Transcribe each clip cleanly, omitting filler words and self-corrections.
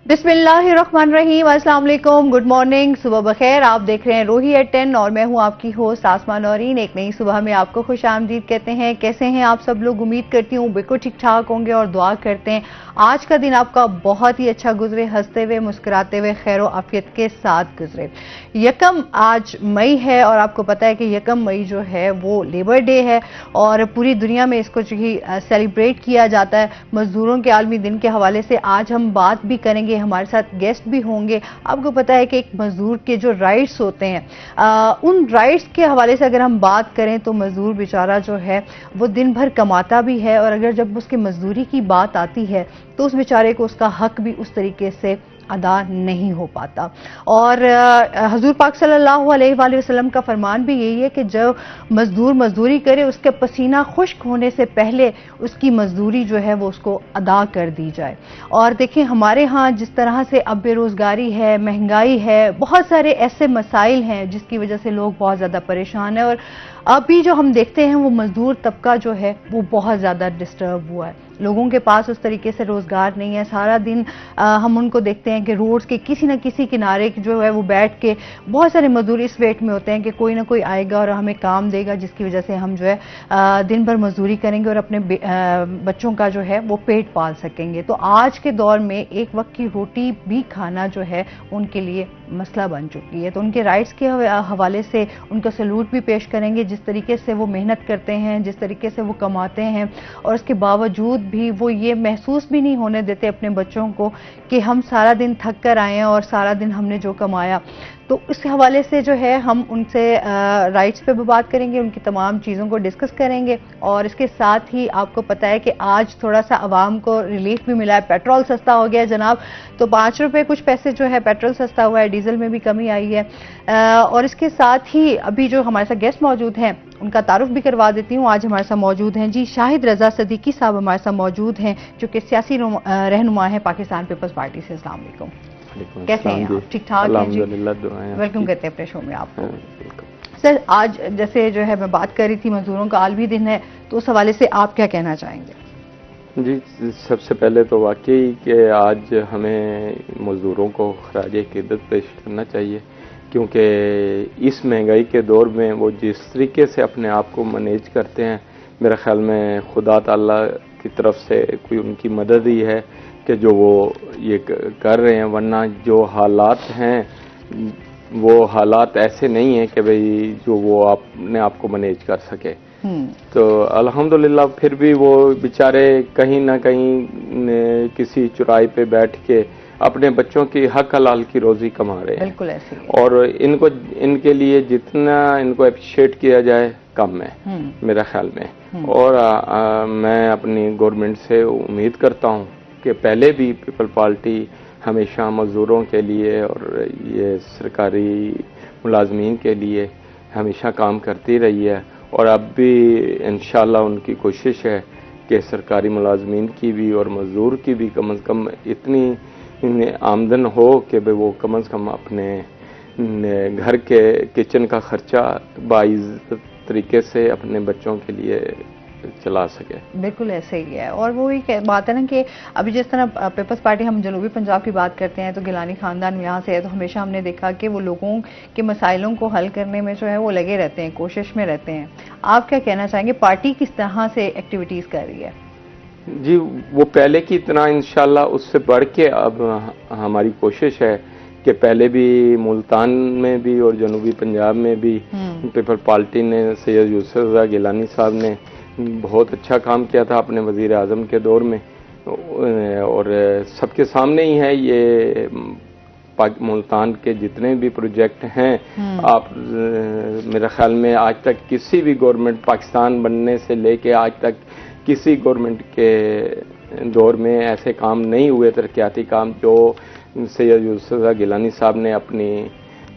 बिस्मिल्लाहिर्रहमानिर्रहीम, अस्सलाम वालेकुम, गुड मॉर्निंग, सुबह बखैर। आप देख रहे हैं रोही एट 10 और मैं हूं आपकी होस्ट आसमा नौरीन। एक नई सुबह में आपको खुश आमदीद कहते हैं। कैसे हैं आप सब लोग? उम्मीद करती हूँ बिल्कुल ठीक ठाक होंगे और दुआ करते हैं आज का दिन आपका बहुत ही अच्छा गुजरे, हंसते हुए मुस्कुराते हुए खैर आफियत के साथ गुजरे। यकम आज मई है और आपको पता है कि यकम मई जो है वो लेबर डे है और पूरी दुनिया में इसको जो ही सेलिब्रेट किया जाता है। मजदूरों के आलमी दिन के हवाले से आज हम बात भी करेंगे, हमारे साथ गेस्ट भी होंगे। आपको पता है कि एक मजदूर के जो राइट्स होते हैं, उन राइट्स के हवाले से अगर हम बात करें तो मजदूर बेचारा जो है वो दिन भर कमाता भी है और अगर जब उसकी मजदूरी की बात आती है तो उस बेचारे को उसका हक भी उस तरीके से अदा नहीं हो पाता। और हजूर पाक सल्लल्लाहु अलैहि वसल्लम का फरमान भी यही है कि जो मजदूर मजदूरी करे उसके पसीना खुश्क होने से पहले उसकी मजदूरी जो है वो उसको अदा कर दी जाए। और देखिए हमारे यहाँ जिस तरह से अब बेरोजगारी है, महंगाई है, बहुत सारे ऐसे मसाइल हैं जिसकी वजह से लोग बहुत ज़्यादा परेशान हैं और अभी जो हम देखते हैं वो मजदूर तबका जो है वो बहुत ज़्यादा डिस्टर्ब हुआ है। लोगों के पास उस तरीके से रोजगार नहीं है। सारा दिन हम उनको देखते हैं कि रोड्स के किसी न किसी किनारे जो है वो बैठ के बहुत सारे मजदूर इस वेट में होते हैं कि कोई ना कोई आएगा और हमें काम देगा जिसकी वजह से हम जो है दिन भर मजदूरी करेंगे और अपने बच्चों का जो है वो पेट पाल सकेंगे। तो आज के दौर में एक वक्त की रोटी भी खाना जो है उनके लिए मसला बन चुकी है। तो उनके राइट्स के हवाले से उनका सलूट भी पेश करेंगे। जिस तरीके से वो मेहनत करते हैं, जिस तरीके से वो कमाते हैं और उसके बावजूद भी वो ये महसूस भी नहीं होने देते अपने बच्चों को कि हम सारा दिन थक कर आए हैं और सारा दिन हमने जो कमाया। तो इस हवाले से जो है हम उनसे राइट्स पे भी बात करेंगे, उनकी तमाम चीज़ों को डिस्कस करेंगे। और इसके साथ ही आपको पता है कि आज थोड़ा सा आवाम को रिलीफ भी मिला है। पेट्रोल सस्ता हो गया है जनाब, तो 5 रुपये कुछ पैसे जो है पेट्रोल सस्ता हुआ है, डीजल में भी कमी आई है। और इसके साथ ही अभी जो हमारे साथ गेस्ट मौजूद हैं उनका तारुफ भी करवा देती हूँ। आज हमारे साथ मौजूद हैं जी शाहिद रजा सदीकी साहब, हमारे साथ मौजूद हैं जो कि सियासी रहनुमा है पाकिस्तान पीपल्स पार्टी से। अस्सलाम वालेकुम, कैसे हैं आप? ठीक ठाक हैं जी, वेलकम करते हैं अपने शो में आपको। सर आज जैसे जो है मैं बात कर रही थी मजदूरों का आलमी दिन है, तो उस हवाले से आप क्या कहना चाहेंगे? जी सबसे पहले तो वाकई कि आज हमें मजदूरों को खराज अकीदत पेश करना चाहिए क्योंकि इस महंगाई के दौर में वो जिस तरीके से अपने आप को मैनेज करते हैं, मेरे ख्याल में खुदा ताला की तरफ से कोई उनकी मदद ही है कि जो वो ये कर रहे हैं। वरना जो हालात हैं वो हालात ऐसे नहीं हैं कि भाई जो वो अपने आप को मैनेज कर सके। तो अल्हम्दुलिल्लाह फिर भी वो बेचारे कहीं ना कहीं किसी चौराहे पे बैठ के अपने बच्चों की हक हलाल की रोजी कमा रहे हैं। बिल्कुल ऐसे ही। और इनको इनके लिए जितना इनको अप्रिशिएट किया जाए कम है मेरा ख्याल में। और मैं अपनी गवर्नमेंट से उम्मीद करता हूँ कि पहले भी पीपल पार्टी हमेशा मजदूरों के लिए और ये सरकारी मुलाजमीन के लिए हमेशा काम करती रही है और अब भी इंशाल्लाह उनकी कोशिश है कि सरकारी मुलाजमीन की भी और मजदूर की भी कम से कम इतनी आमदन हो कि भाई वो कम से कम अपने घर के किचन का खर्चा बाइज्जत तरीके से अपने बच्चों के लिए चला सके। बिल्कुल ऐसे ही है। और वो ही बात है ना कि अभी जिस तरह पीपल्स पार्टी हम जनूबी पंजाब की बात करते हैं तो गिलानी खानदान यहाँ से है, तो हमेशा हमने देखा कि वो लोगों के मसाइलों को हल करने में जो है वो लगे रहते हैं, कोशिश में रहते हैं। आप क्या कहना चाहेंगे, पार्टी किस तरह से एक्टिविटीज़ कर रही है? जी वो पहले की इतना इंशाल्लाह उससे बढ़ के अब हमारी कोशिश है कि पहले भी मुल्तान में भी और जनूबी पंजाब में भी पीपल पार्टी ने सैयद यूसुफ रज़ा गिलानी साहब ने बहुत अच्छा काम किया था अपने वज़ीर आज़म के दौर में। और सबके सामने ही है ये मुल्तान के जितने भी प्रोजेक्ट हैं। आप मेरे ख्याल में आज तक किसी भी गवर्नमेंट पाकिस्तान बनने से लेके आज तक किसी गवर्नमेंट के दौर में ऐसे काम नहीं हुए, तरक्याती काम, जो सैयद यूसुफ रज़ा गिलानी साहब ने अपनी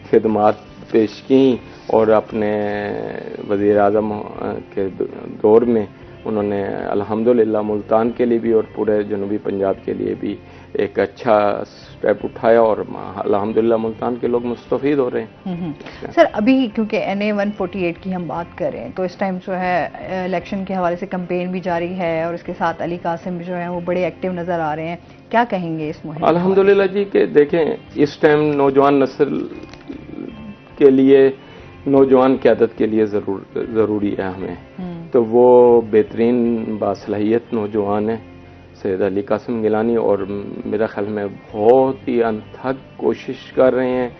खिदमात पेश की और अपने वज़ीर आज़म के दौर में उन्होंने अल्हम्दुलिल्लाह मुल्तान के लिए भी और पूरे जनूबी पंजाब के लिए भी एक अच्छा स्टेप उठाया और अल्हम्दुलिल्लाह मुल्तान के लोग मुस्तफीद हो रहे हैं। सर अभी क्योंकि NA 148 की हम बात करें तो इस टाइम जो है इलेक्शन के हवाले से कैंपेन भी जारी है और इसके साथ अली कासिम जो है वो बड़े एक्टिव नजर आ रहे हैं, क्या कहेंगे इस मुहिम? अल्हम्दुलिल्लाह जी के देखें इस टाइम नौजवान नस्ल के लिए, नौजवान क़यादत के लिए ज़रूरी है हमें, तो वो बेहतरीन बासलाहियत नौजवान है सैयद अली कासिम गिलानी, और मेरा ख्याल में बहुत ही अनथक कोशिश कर रहे हैं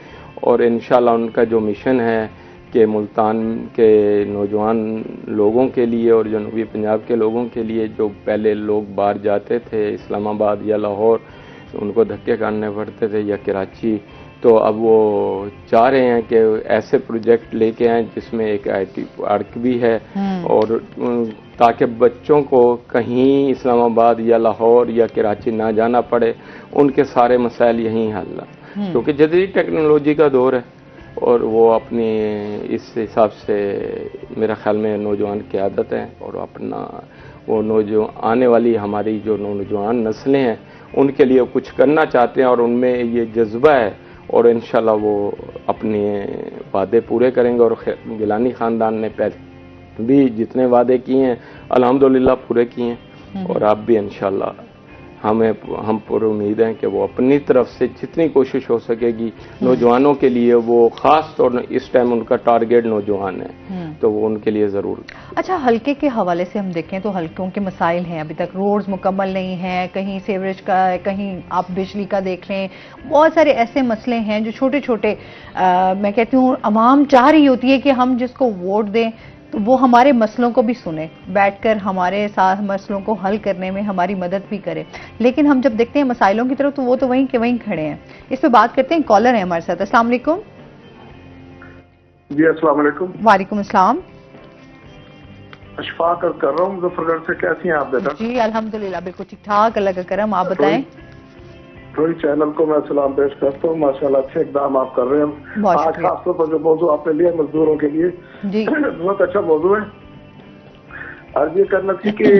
और इंशाल्लाह उनका जो मिशन है कि मुल्तान के नौजवान लोगों के लिए और जनूबी पंजाब के लोगों के लिए, जो पहले लोग बाहर जाते थे इस्लामाबाद या लाहौर, उनको धक्के खाने पड़ते थे, या कराची, तो अब वो चाह रहे हैं कि ऐसे प्रोजेक्ट लेके आए जिसमें एक IT पार्क भी है, और ताकि बच्चों को कहीं इस्लामाबाद या लाहौर या कराची ना जाना पड़े, उनके सारे मसाइल यहीं हल है, क्योंकि जदीद टेक्नोलॉजी का दौर है और वो अपनी इस हिसाब से मेरा ख्याल में नौजवान की आदत है, और अपना वो आने वाली हमारी जो नौजवान नस्लें हैं उनके लिए कुछ करना चाहते हैं और उनमें ये जज्बा है, और इंशाल्लाह वो अपने वादे पूरे करेंगे। और गिलानी ख़ानदान ने पहले भी जितने वादे किए हैं अल्हम्दुलिल्लाह पूरे किए हैं, और अब भी इंशाल्लाह हम पूरी उम्मीद है कि वो अपनी तरफ से जितनी कोशिश हो सकेगी नौजवानों के लिए, वो खास तौर इस टाइम उनका टारगेट नौजवान है, तो वो उनके लिए ज़रूर। अच्छा, हल्के के हवाले से हम देखें तो हल्कों के मसाइल हैं, अभी तक रोड्स मुकम्मल नहीं हैं, कहीं सीवरेज का, कहीं आप बिजली का देख लें, बहुत सारे ऐसे मसले हैं जो छोटे छोटे मैं कहती हूँ अवाम चाह रही होती है कि हम जिसको वोट दें तो वो हमारे मसलों को भी सुने, बैठकर हमारे साथ मसलों को हल करने में हमारी मदद भी करे, लेकिन हम जब देखते हैं मसाइलों की तरफ तो वो तो वहीं के वहीं खड़े हैं। इस पे बात करते हैं, कॉलर है हमारे साथ। अस्सलाम वालेकुम। जी अस्सलाम वालेकुम। वालेकुम अस्सलाम। अशफाक कर रहा हूँ मुजफ्फरगढ़ से, कैसी हैं आप बेटा? जी अल्हम्दुलिल्लाह बिल्कुल ठीक ठाक, अल्लाह का करम, आप बताएं। रोही चैनल को मैं सलाम पेश करता हूँ, माशाल्लाह अच्छे इकदाम आप कर रहे हैं। आज खासतौर पर जो मौजू आपने लिया मजदूरों के लिए बहुत अच्छा मौजू है। अर्ज ये करना थी कि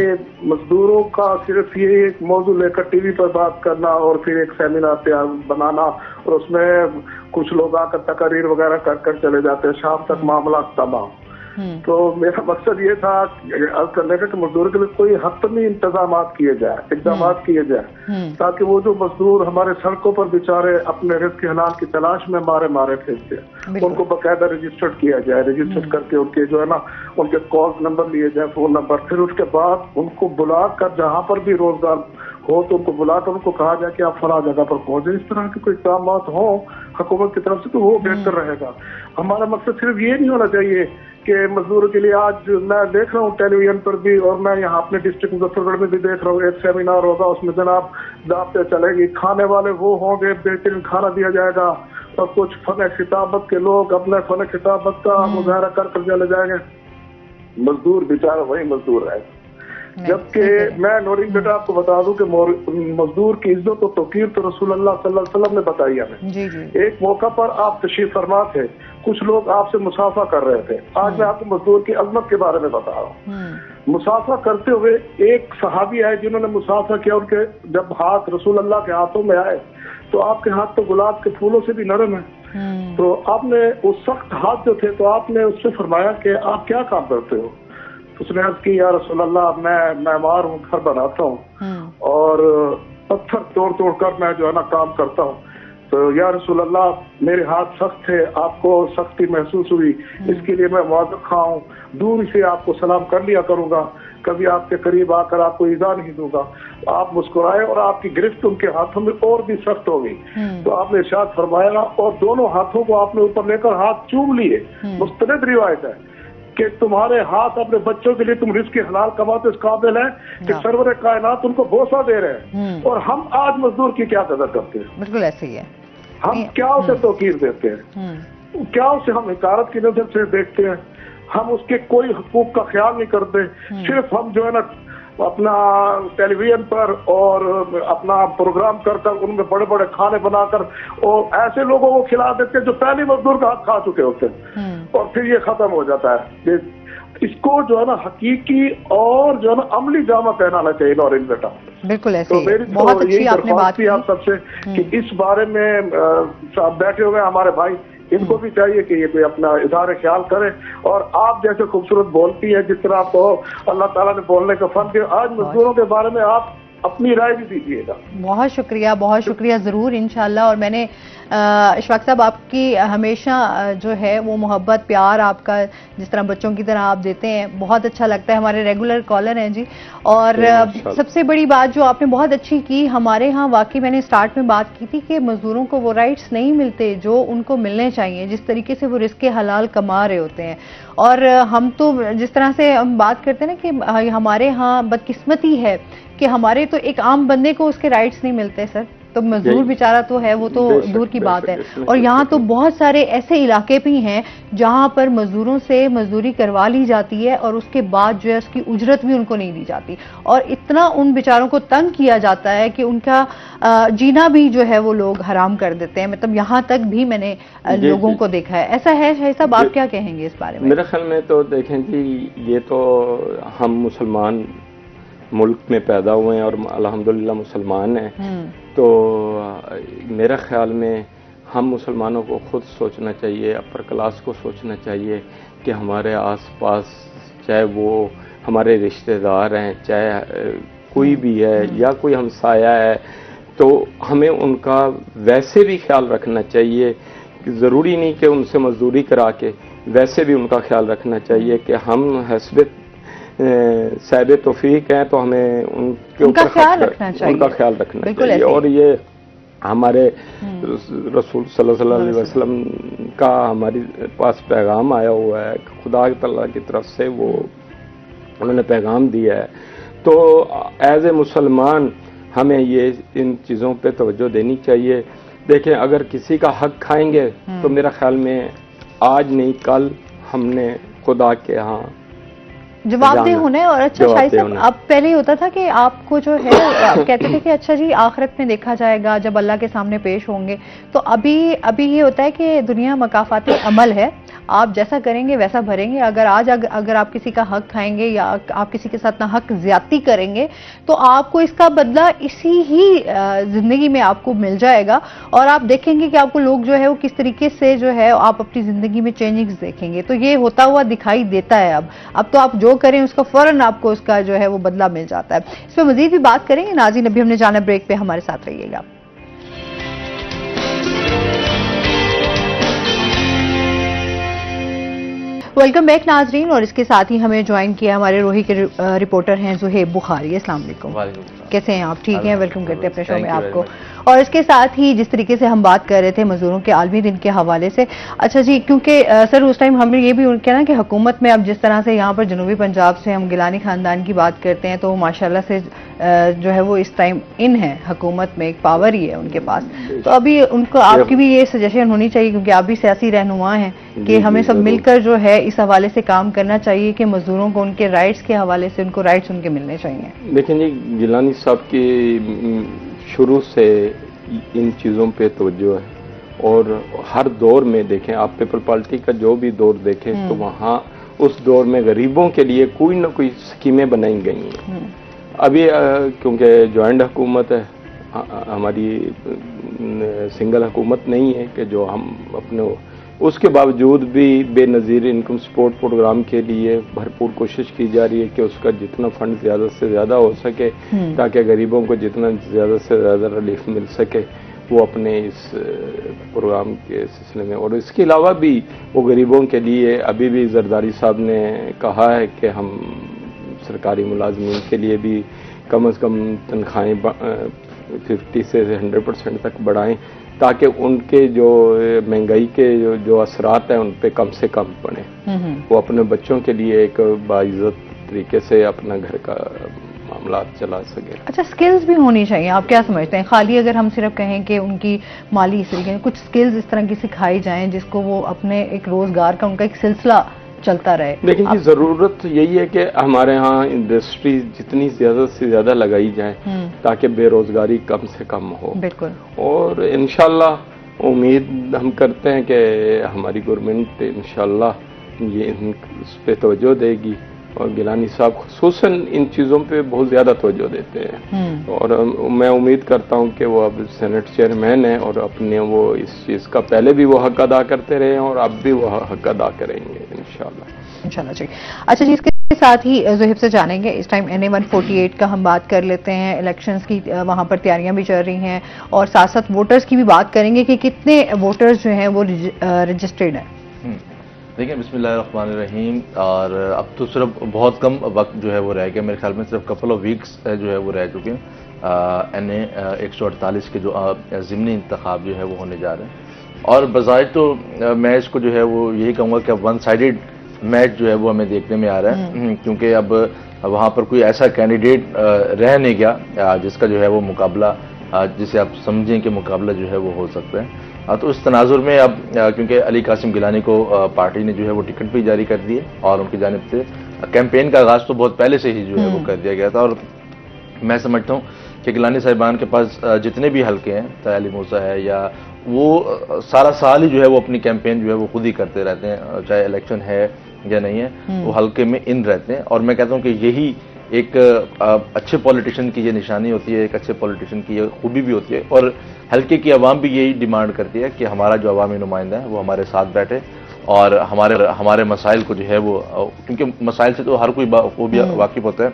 मजदूरों का सिर्फ ये एक मौजू लेकर TV पर बात करना और फिर एक सेमिनार तैयार बनाना और उसमें कुछ लोग आकर तकरीर वगैरह कर चले जाते हैं, शाम तक मामला तबाह। तो मेरा मकसद ये था अर्ज करने का कि मजदूर के लिए कोई हतमी इंतजाम किए जाए, इकदाम किए जाए, ताकि वो जो मजदूर हमारे सड़कों पर बेचारे अपने रिज़्क़ हलाल की तलाश में मारे फिरते हैं, उनको बाकायदा रजिस्टर्ड किया जाए, रजिस्टर्ड करके उनके जो है ना उनके कॉल नंबर लिए जाए, फोन नंबर, फिर उसके बाद उनको बुला कर जहाँ पर भी रोजगार हो तो उनको बुलाकर उनको कहा जाए कि आप फला जगह पर पहुंचे। इस तरह के कोई इक़दाम हो हुकूमत की तरफ से तो वो बेहतर रहेगा। हमारा मकसद सिर्फ ये नहीं होना चाहिए कि मजदूरों के लिए, आज मैं देख रहा हूँ टेलीविजन पर भी और मैं यहाँ अपने डिस्ट्रिक्ट मुजफ्फरगढ़ में भी देख रहा हूँ, एक सेमिनार होगा, उसमें जनाब दावतें चलेगी, खाने वाले वो होंगे, बेहतरीन खाना दिया जाएगा और कुछ फन खिताबत के लोग अपने फन खिताबत का मुजाहरा कर चले जाएंगे, मजदूर बेचारा वही मजदूर है। जबकि मैं नौरीन बेटा आपको बता दूं कि मजदूर की इज्जत और तौकीर तो रसूलुल्लाह सल्लल्लाहु अलैहि वसल्लम ने बताई हमें। एक मौका पर आप तशरीफ फरमा थे, कुछ लोग आपसे मुसाफा कर रहे थे, आज मैं आपको मजदूर की अजमत के बारे में बता रहा हूँ। मुसाफा करते हुए एक सहाबी आए जिन्होंने मुसाफा किया, उनके जब हाथ रसूलुल्लाह के हाथों में आए तो आपके हाथ तो गुलाब के फूलों से भी नरम है, तो आपने उस सख्त हाथ जो थे तो आपने उससे फरमाया कि आप क्या काम करते हो? उसने अर्ज की, या रसूलल्लाह मैं मैमार हूँ, घर बनाता हूँ और पत्थर तोड़ कर मैं जो है ना काम करता हूँ। तो या रसूलल्लाह मेरे हाथ सख्त थे, आपको सख्ती महसूस हुई, इसके लिए मैं मुआज़ खाऊं, दूर से आपको सलाम कर लिया करूंगा, कभी आपके करीब आकर आपको ईज़ा नहीं दूंगा। आप मुस्कुराए और आपकी गिरफ्त उनके हाथों में और भी सख्त हो गई, तो आपने इरशाद फरमाया और दोनों हाथों को आपने ऊपर लेकर हाथ चूम लिए। मुस्तनद रिवायत है कि तुम्हारे हाथ अपने बच्चों के लिए तुम रिज़्क़ हलाल कमाते इस काबिल है कि सरवर कायनात उनको बोसा दे रहे हैं, और हम आज मजदूर की क्या कदर करते हैं? बिल्कुल ऐसे ही है। हम क्या उसे तौकीर देते हैं, क्या उसे हम हिकारत की नजर से देखते हैं, हम उसके कोई हकूक का ख्याल नहीं करते। सिर्फ हम जो है ना अपना टेलीविजन पर और अपना प्रोग्राम कर उनमें बड़े बड़े खाने बनाकर और ऐसे लोगों को खिला देते हैं जो पहले मजदूर का हाथ खा चुके होते हैं, और फिर ये खत्म हो जाता है। इसको जो है ना हकीकी और जो है ना अमली जामा पहनाना चाहिए नौरीन बेटा। बिल्कुल ऐसे तो मेरी बहुत तो अच्छी आपने बात की आप सबसे कि इस बारे में आप बैठे हुए हमारे भाई, इनको भी चाहिए कि ये कोई अपना इज़हार ख्याल करे। और आप जैसे खूबसूरत बोलती है, जिस तरह आपको अल्लाह ताला ने बोलने का फन दिया, आज मजदूरों के बारे में आप अपनी राय भी दीजिएगा। बहुत शुक्रिया जरूर इंशाल्लाह। और मैंने इशफाक साहब आपकी हमेशा जो है वो मोहब्बत प्यार आपका जिस तरह बच्चों की तरह आप देते हैं, बहुत अच्छा लगता है। हमारे रेगुलर कॉलर हैं जी। और सबसे बड़ी बात जो आपने बहुत अच्छी की, हमारे यहाँ वाकई मैंने स्टार्ट में बात की थी कि मजदूरों को वो राइट्स नहीं मिलते जो उनको मिलने चाहिए, जिस तरीके से वो रिस्क हलाल कमा रहे होते हैं। और हम तो जिस तरह से हम बात करते हैं ना कि हमारे यहाँ बदकिस्मती है कि हमारे तो एक आम बंदे को उसके राइट्स नहीं मिलते सर, तो मजदूर बेचारा तो है वो तो दूर की बात है। और यहाँ तो बहुत सारे ऐसे इलाके भी हैं जहाँ पर मजदूरों से मजदूरी करवा ली जाती है और उसके बाद जो है उसकी उजरत भी उनको नहीं दी जाती, और इतना उन बेचारों को तंग किया जाता है कि उनका जीना भी जो है वो लोग हराम कर देते हैं। मतलब यहाँ तक भी मैंने लोगों को देखा है। ऐसा है शाहिद साहब, आप क्या कहेंगे इस बारे में? मेरे ख्याल में तो देखें जी, ये तो हम मुसलमान मुल्क में पैदा हुए हैं और अल्हम्दुलिल्लाह मुसलमान हैं, तो मेरा ख्याल में हम मुसलमानों को खुद सोचना चाहिए, अपर क्लास को सोचना चाहिए कि हमारे आसपास चाहे वो हमारे रिश्तेदार हैं, चाहे कोई भी है या कोई हमसाया है, तो हमें उनका वैसे भी ख्याल रखना चाहिए। ज़रूरी नहीं कि उनसे मजदूरी करा के, वैसे भी उनका ख्याल रखना चाहिए कि हम हस्बे साहिब तौफीक हैं तो हमें उनका ख्याल रखना चाहिए। और ये हमारे रसूल सल्लल्लाहु अलैहि वसल्लम का हमारे पास पैगाम आया हुआ है, खुदा तआला की तरफ से वो उन्होंने पैगाम दिया है। तो एज ए मुसलमान हमें ये इन चीज़ों पे तवज्जो देनी चाहिए। देखें, अगर किसी का हक खाएंगे तो मेरा ख्याल में आज नहीं कल हमने खुदा के यहाँ जवाबदेह होना है। और अच्छा शाहिद साहब, अब पहले होता था कि आपको जो है कहते थे कि अच्छा जी आखिरत में देखा जाएगा जब अल्लाह के सामने पेश होंगे। तो अभी ये होता है कि दुनिया मकाफाती अमल है, आप जैसा करेंगे वैसा भरेंगे। अगर आज अगर आप किसी का हक खाएंगे या आप किसी के साथ ना हक ज्यादती करेंगे तो आपको इसका बदला इसी ही जिंदगी में आपको मिल जाएगा। और आप देखेंगे कि आपको लोग जो है वो किस तरीके से जो है आप अपनी जिंदगी में चेंजिंग्स देखेंगे। तो ये होता हुआ दिखाई देता है। अब तो आप जो करें उसका फौरन आपको उसका जो है वो बदला मिल जाता है। इस पर मजीद भी बात करेंगे। नाज़रीन, अभी हमने जाना ब्रेक पे, हमारे साथ रहिएगा। वेलकम बैक नाजरीन। और इसके साथ ही हमें ज्वाइन किया हमारे रोही के रिपोर्टर हैं ज़ुहैब बुखारी। अस्सलाम वालेकुम, कैसे हैं आप? ठीक हैं, वेलकम करते हैं अपने शो में आपको। और इसके साथ ही जिस तरीके से हम बात कर रहे थे मजदूरों के आलमी दिन के हवाले से, अच्छा जी, क्योंकि सर उस टाइम हमने ये भी कहना कि हुकूमत में अब जिस तरह से यहाँ पर जनूबी पंजाब से हम गिलानी खानदान की बात करते हैं तो माशाल्लाह से जो है वो इस टाइम इन है हुकूमत में, एक पावर ही है उनके पास। तो अभी उनको आपकी भी ये सजेशन होनी चाहिए, क्योंकि आप भी सियासी रहनुमा हैं, कि हमें सब मिलकर जो है इस हवाले से काम करना चाहिए कि मजदूरों को उनके राइट्स के हवाले से उनको राइट्स उनके मिलने चाहिए। लेकिन जी गिलानी साहब की शुरू से इन चीज़ों पे तवज्जो है, और हर दौर में देखें आप, पीपल पार्टी का जो भी दौर देखें तो वहाँ उस दौर में गरीबों के लिए कोई ना कोई स्कीमें बनाई गई हैं। अभी क्योंकि जॉइंट हुकूमत है, हमारी सिंगल हुकूमत नहीं है कि जो हम अपने, उसके बावजूद भी बेनज़ीर इनकम सपोर्ट प्रोग्राम के लिए भरपूर कोशिश की जा रही है कि उसका जितना फंड ज़्यादा से ज़्यादा हो सके, ताकि गरीबों को जितना ज़्यादा से ज़्यादा रिलीफ मिल सके वो अपने इस प्रोग्राम के सिलसिले में। और इसके अलावा भी वो गरीबों के लिए अभी भी जरदारी साहब ने कहा है कि हम सरकारी मुलाजमीन के लिए भी कम से कम तनख्वाहें 50 से 100% तक बढ़ाएं, ताकि उनके जो महंगाई के जो असरात हैं उन पे कम से कम पड़े, वो अपने बच्चों के लिए एक बाइज्जत तरीके से अपना घर का मामला चला सके। अच्छा, स्किल्स भी होनी चाहिए, आप क्या समझते हैं? खाली अगर हम सिर्फ कहें कि उनकी माली इस तरीके कुछ स्किल्स इस तरह की सिखाई जाएं जिसको वो अपने एक रोजगार का उनका एक सिलसिला चलता रहे। लेकिन की जरूरत यही है कि हमारे यहाँ इंडस्ट्री जितनी ज्यादा से ज्यादा लगाई जाए ताकि बेरोजगारी कम से कम हो। बिल्कुल। और इंशाल्लाह उम्मीद हम करते हैं कि हमारी गवर्नमेंट इंशाल्लाह ये इस पे तवज्जो देगी। और गिलानी साहब खुसूसन इन चीज़ों पे बहुत ज़्यादा तवज्जो देते हैं और मैं उम्मीद करता हूं कि वो अब सेनेट चेयरमैन हैं और अपने वो इस चीज़ का पहले भी वो हक अदा करते रहे हैं और अब भी वो हक अदा करेंगे इंशाल्लाह जी। अच्छा जी, इसके साथ ही ज़ोहिब से जानेंगे, इस टाइम NA 148 का हम बात कर लेते हैं, इलेक्शंस की वहां पर तैयारियां भी चल रही हैं और साथ साथ वोटर्स की भी बात करेंगे कि कितने वोटर्स जो हैं वो रजिस्टर्ड हैं। देखिए, बिस्मिल्लाहिर्रहमानिर्रहीम। और अब तो सिर्फ बहुत कम वक्त जो है वो रह गया, मेरे ख्याल में सिर्फ कपल ऑफ वीक्स जो है वो रह चुके हैं। NA 148 के जो ज़िमनी इंतखाब जो है वो होने जा रहे हैं और बज़ाहिर तो मैं इसको जो है वो यही कहूँगा कि वन साइडेड मैच जो है वो हमें देखने में आ रहा है, क्योंकि अब वहाँ पर कोई ऐसा कैंडिडेट रह नहीं गया जिसका जो है वो मुकाबला, जिसे आप समझें कि मुकाबला जो है वो हो सकता है। तो इस तनाजुर में अब क्योंकि अली कासिम गिलानी को पार्टी ने जो है वो टिकट भी जारी कर दिए और उनकी जानिब से कैंपेन का आगाज़ तो बहुत पहले से ही जो है वो कर दिया गया था। और मैं समझता हूँ कि गिलानी साहिबान के पास जितने भी हल्के हैं, तयाली मूसा है या वो सारा साल ही जो है वो अपनी कैंपेन जो है वो खुद ही करते रहते हैं, चाहे इलेक्शन है या नहीं है, वो हल्के में इन रहते हैं। और मैं कहता हूँ कि यही एक अच्छे पॉलिटिशियन की ये निशानी होती है, एक अच्छे पॉलिटिशियन की ये खूबी भी होती है और हल्के की आवाम भी यही डिमांड करती है कि हमारा जो अवामी नुमाइंदा है वो हमारे साथ बैठे और हमारे मसाइल को जो है वो, क्योंकि मसाइल से तो हर कोई भी वाकिफ होता है,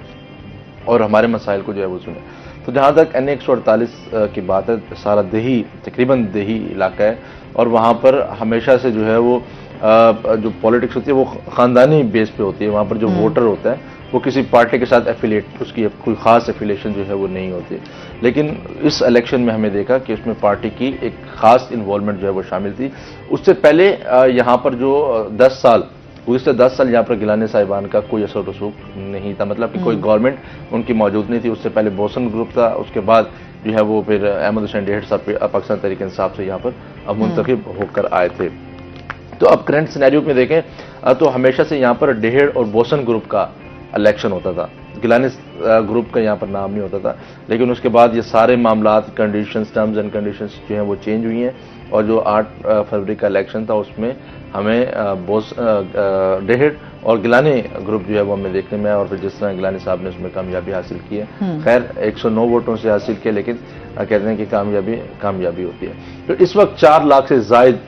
और हमारे मसाइल को जो है वो सुने। तो जहाँ तक NA 148 की बात है, सारा देही, तकरीबन देही इलाका है और वहाँ पर हमेशा से जो है वो जो पॉलिटिक्स होती है वो ख़ानदानी बेस पे होती है। वहाँ पर जो वोटर होता है वो किसी पार्टी के साथ एफिलिएट, उसकी कोई ख़ास एफिलिएशन जो है वो नहीं होती। लेकिन इस इलेक्शन में हमें देखा कि उसमें पार्टी की एक ख़ास इन्वॉल्वमेंट जो है वो शामिल थी। उससे पहले यहाँ पर जो 10 साल गुज़िश्ता 10 साल यहाँ पर गिलानी साहिबान का कोई असर रसूख नहीं था, मतलब कि कोई गवर्नमेंट उनकी मौजूद नहीं थी। उससे पहले बोसन ग्रुप था, उसके बाद जो है वो फिर अहमद हुसैन डेहड़ साहब पाकिस्तान तहरीक इंसाफ से यहाँ पर मुंतखब होकर आए थे। तो अब करंट सिनेरियो में देखें तो हमेशा से यहाँ पर डेहड़ और बोसन ग्रुप का इलेक्शन होता था, गिलानी ग्रुप का यहाँ पर नाम नहीं होता था। लेकिन उसके बाद ये सारे मामलात, कंडीशंस, टर्म्स एंड कंडीशंस जो हैं वो चेंज हुई हैं और जो 8 फरवरी का इलेक्शन था उसमें हमें डेहड़ और गिलानी ग्रुप जो है वो हमें देखने में आया और फिर जिस तरह गिलानी साहब ने उसमें कामयाबी हासिल की है, खैर 109 वोटों से हासिल किया, लेकिन कहते हैं कि कामयाबी होती है। तो इस वक्त 4 लाख से ज़ायद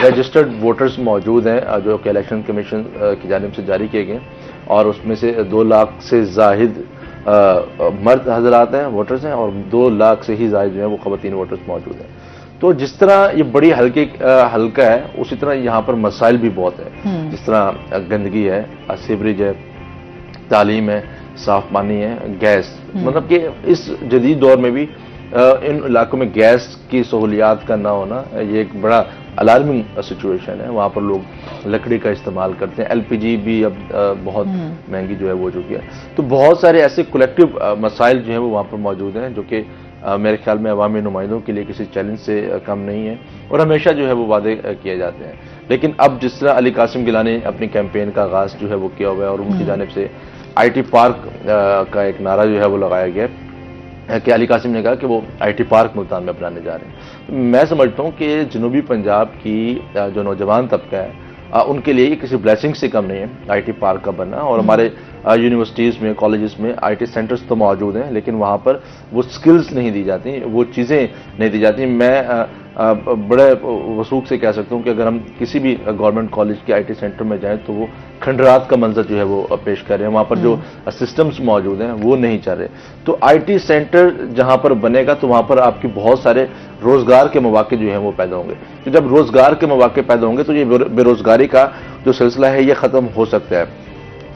रजिस्टर्ड वोटर्स मौजूद हैं जो कि इलेक्शन कमीशन की जानिब से जारी किए गए और उसमें से 2 लाख से ज़ाहिद मर्द हजरात हैं, वोटर्स हैं, और 2 लाख से ही ज़ाहिद जो है वो ख़वातीन वोटर्स मौजूद हैं। तो जिस तरह ये बड़ी हल्का है, उसी तरह यहाँ पर मसाइल भी बहुत है। जिस तरह गंदगी है, सीवरेज है, तालीम है, साफ पानी है, गैस, मतलब कि इस जदीद दौर में भी इन इलाकों में गैस की सहूलियात का ना होना ये एक बड़ा अलार्मिंग सिचुएशन है। वहाँ पर लोग लकड़ी का इस्तेमाल करते हैं, LPG भी अब बहुत महंगी जो है वो हो चुकी है। तो बहुत सारे ऐसे कलेक्टिव मसाइल जो हैं वो वहाँ पर मौजूद हैं जो कि मेरे ख्याल में अवामी नुमाइंदों के लिए किसी चैलेंज से कम नहीं है और हमेशा जो है वो वादे किए जाते हैं। लेकिन अब जिस तरह अली कासिम गिलानी अपनी कैंपेन का आगाज़ जो है वो किया हुआ है और उनकी जानिब से IT पार्क का एक नारा जो है वो लगाया गया है कि अली कासिम ने कहा कि वो IT पार्क मुल्तान में बनाने जा रहे हैं। तो मैं समझता हूँ कि जनूबी पंजाब की जो नौजवान तबका है उनके लिए किसी ब्लेसिंग से कम नहीं है IT पार्क का बनना। और हमारे यूनिवर्सिटीज़ में, कॉलेजेस में IT सेंटर्स तो मौजूद हैं, लेकिन वहाँ पर वो स्किल्स नहीं दी जाती, वो चीज़ें नहीं दी जाती। मैं बड़े वसूख से कह सकता हूँ कि अगर हम किसी भी गवर्नमेंट कॉलेज के IT सेंटर में जाएं तो वो खंडरात का मंजर जो है वो पेश कर रहे हैं। वहाँ पर जो सिस्टम्स मौजूद हैं वो नहीं चल रहे। तो IT सेंटर जहाँ पर बनेगा तो वहाँ पर आपकी बहुत सारे रोज़गार के मौके जो हैं वो पैदा होंगे। तो जब रोज़गार के मौके पैदा होंगे तो ये बेरोज़गारी का जो सिलसिला है ये ख़त्म हो सकता है।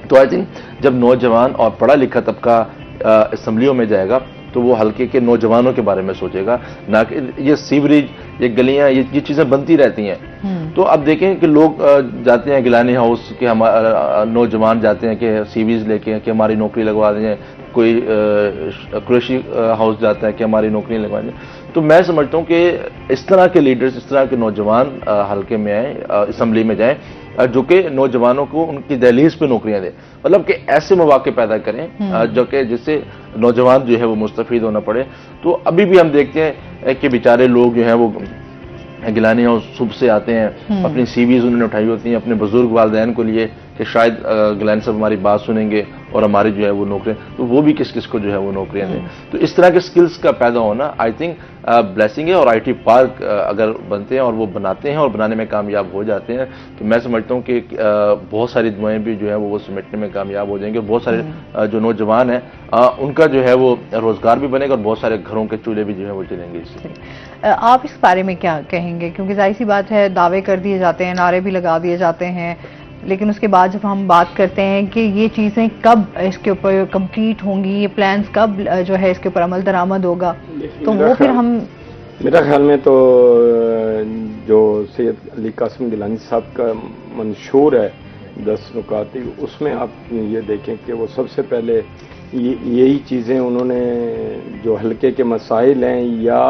तो आई थिंक जब नौजवान और पढ़ा लिखा तबका असम्बलियों में जाएगा तो वो हल्के के नौजवानों के बारे में सोचेगा, ना कि ये सीवरेज, ये गलियां, ये चीज़ें बनती रहती हैं। तो अब देखें कि लोग जाते हैं गिलानी हाउस के, हमारे नौजवान जाते हैं कि सीवीज लेके कि हमारी नौकरी लगवा दें, कोई कुरैशी हाउस जाता है कि हमारी नौकरी लगवा दें। तो मैं समझता हूँ कि इस तरह के लीडर्स, इस तरह के नौजवान हल्के में आए, असम्बली में जाएँ जो कि नौजवानों को उनकी दहलीज पे नौकरियां दें, मतलब कि ऐसे मौके पैदा करें जो कि जिससे नौजवान जो है वो मुस्तफीद होना पड़े। तो अभी भी हम देखते हैं कि बेचारे लोग जो हैं वो गिलानी हाउस सुबह से आते हैं, अपनी सीवीज उन्होंने उठाई होती हैं अपने बुजुर्ग वालिदैन को लिए कि शायद गिलानी साहब हमारी बात सुनेंगे और हमारी जो है वो नौकरियां, तो वो भी किस किस को जो है वो नौकरियां दें। तो इस तरह के स्किल्स का पैदा होना आई थिंक ब्लेसिंग है। और IT पार्क अगर बनते हैं और वो बनाते हैं और बनाने में कामयाब हो जाते हैं तो मैं समझता हूँ कि बहुत सारी दुआएं भी जो है वो समेटने में कामयाब हो जाएंगे। बहुत सारे जो नौजवान हैं उनका जो है वो रोजगार भी बनेगा और बहुत सारे घरों के चूल्हे भी जो है वो जलेंगे इससे। आप इस बारे में क्या कहेंगे, क्योंकि जाहिर सी बात है दावे कर दिए जाते हैं, नारे भी लगा दिए जाते हैं, लेकिन उसके बाद जब हम बात करते हैं कि ये चीज़ें कब इसके ऊपर कंप्लीट होंगी, ये प्लान्स कब जो है इसके ऊपर अमल दरामद होगा, तो वो फिर हम मेरा ख्याल में तो जो सैयद अली कासिम गिलानी साहब का मंशूर है 10 नुकाती, उसमें आप ये देखें कि वो सबसे पहले यही चीज़ें उन्होंने जो हल्के के मसाइल हैं या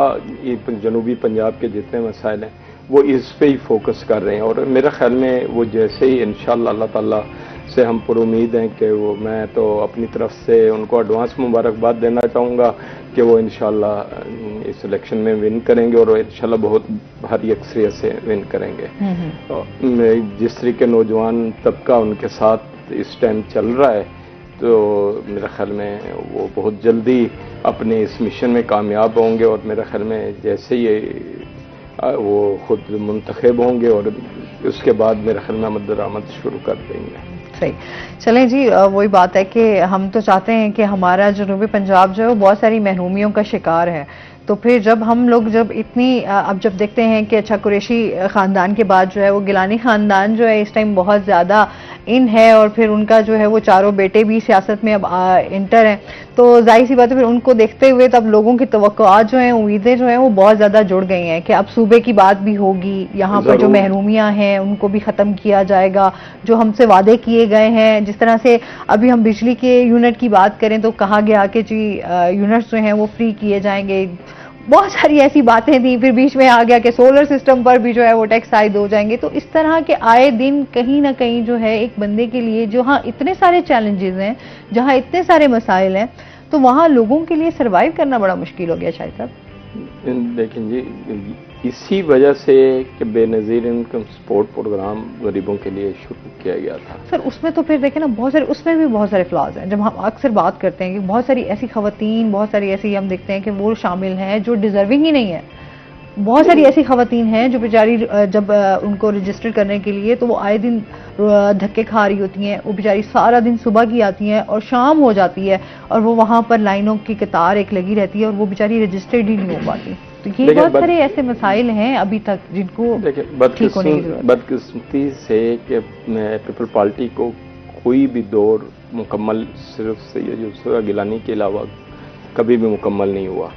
जनूबी पंजाब के जितने मसाइल हैं वो इस पे ही फोकस कर रहे हैं। और मेरा ख्याल में वो जैसे ही इंशाअल्लाह अल्लाह ताला से हम पर उम्मीद हैं कि वो, मैं तो अपनी तरफ से उनको एडवांस मुबारकबाद देना चाहूँगा कि वो इंशाअल्लाह इस इलेक्शन में विन करेंगे और इंशाअल्लाह बहुत भारी अक्सरियत से विन करेंगे। जिस तरीके नौजवान तबका उनके साथ इस टाइम चल रहा है तो मेरा ख्याल में वो बहुत जल्दी अपने इस मिशन में कामयाब होंगे और मेरा ख्याल में जैसे ही वो खुद मुंतखब होंगे और उसके बाद मेरे ख्याल में आमद दरामद शुरू कर देंगे। सही, चलें जी, वही बात है कि हम तो चाहते हैं कि हमारा जनूबी पंजाब जो है वो बहुत सारी महरूमियों का शिकार है, तो फिर जब हम लोग जब इतनी अब जब देखते हैं कि अच्छा कुरैशी ख़ानदान के बाद जो है वो गिलानी ख़ानदान जो है इस टाइम बहुत ज़्यादा इन है और फिर उनका जो है वो चारों बेटे भी सियासत में अब इंटर हैं, तो जाहिर सी बात है फिर उनको देखते हुए तब लोगों की तवक्कुआत जो हैं, उम्मीदें जो हैं वो बहुत ज़्यादा जुड़ गई हैं कि अब सूबे की बात भी होगी, यहाँ पर जो महरूमियाँ हैं उनको भी ख़त्म किया जाएगा, जो हमसे वादे किए गए हैं। जिस तरह से अभी हम बिजली के यूनिट की बात करें तो कहा गया कि जी यूनिट्स जो हैं वो फ्री किए जाएंगे, बहुत सारी ऐसी बातें थी, फिर बीच में आ गया कि सोलर सिस्टम पर भी जो है वो टैक्स आयद हो जाएंगे। तो इस तरह के आए दिन कहीं ना कहीं जो है एक बंदे के लिए जहाँ इतने सारे चैलेंजेस हैं, जहाँ इतने सारे मसाइल हैं, तो वहाँ लोगों के लिए सर्वाइव करना बड़ा मुश्किल हो गया शायद साहब। देखें जी, इसी वजह से कि बेनज़ीर इनकम सपोर्ट प्रोग्राम गरीबों के लिए शुरू किया गया था सर, उसमें तो फिर देखें ना बहुत सारे, उसमें भी बहुत सारे फ्लॉज हैं। जब हम अक्सर बात करते हैं कि बहुत सारी ऐसी खवातीन, बहुत सारी ऐसी हम देखते हैं कि वो शामिल हैं जो डिजर्विंग ही नहीं है, बहुत सारी ऐसी खवातीन हैं जो बेचारी जब उनको रजिस्टर करने के लिए तो वो आए दिन धक्के खा रही होती हैं, वो बेचारी सारा दिन सुबह की आती हैं और शाम हो जाती है और वो वहाँ पर लाइनों की कतार एक लगी रहती है और वो बेचारी रजिस्टर्ड ही नहीं हो पाती। तो ये बहुत सारे ऐसे मसाइल हैं अभी तक जिनको ठीक होने की जरूरत है। बदकिस्मती से कि पीपल पार्टी को कोई भी दौर मुकम्मल सिर्फ सैयद यूसुफ गिलानी के अलावा कभी भी मुकम्मल नहीं हुआ,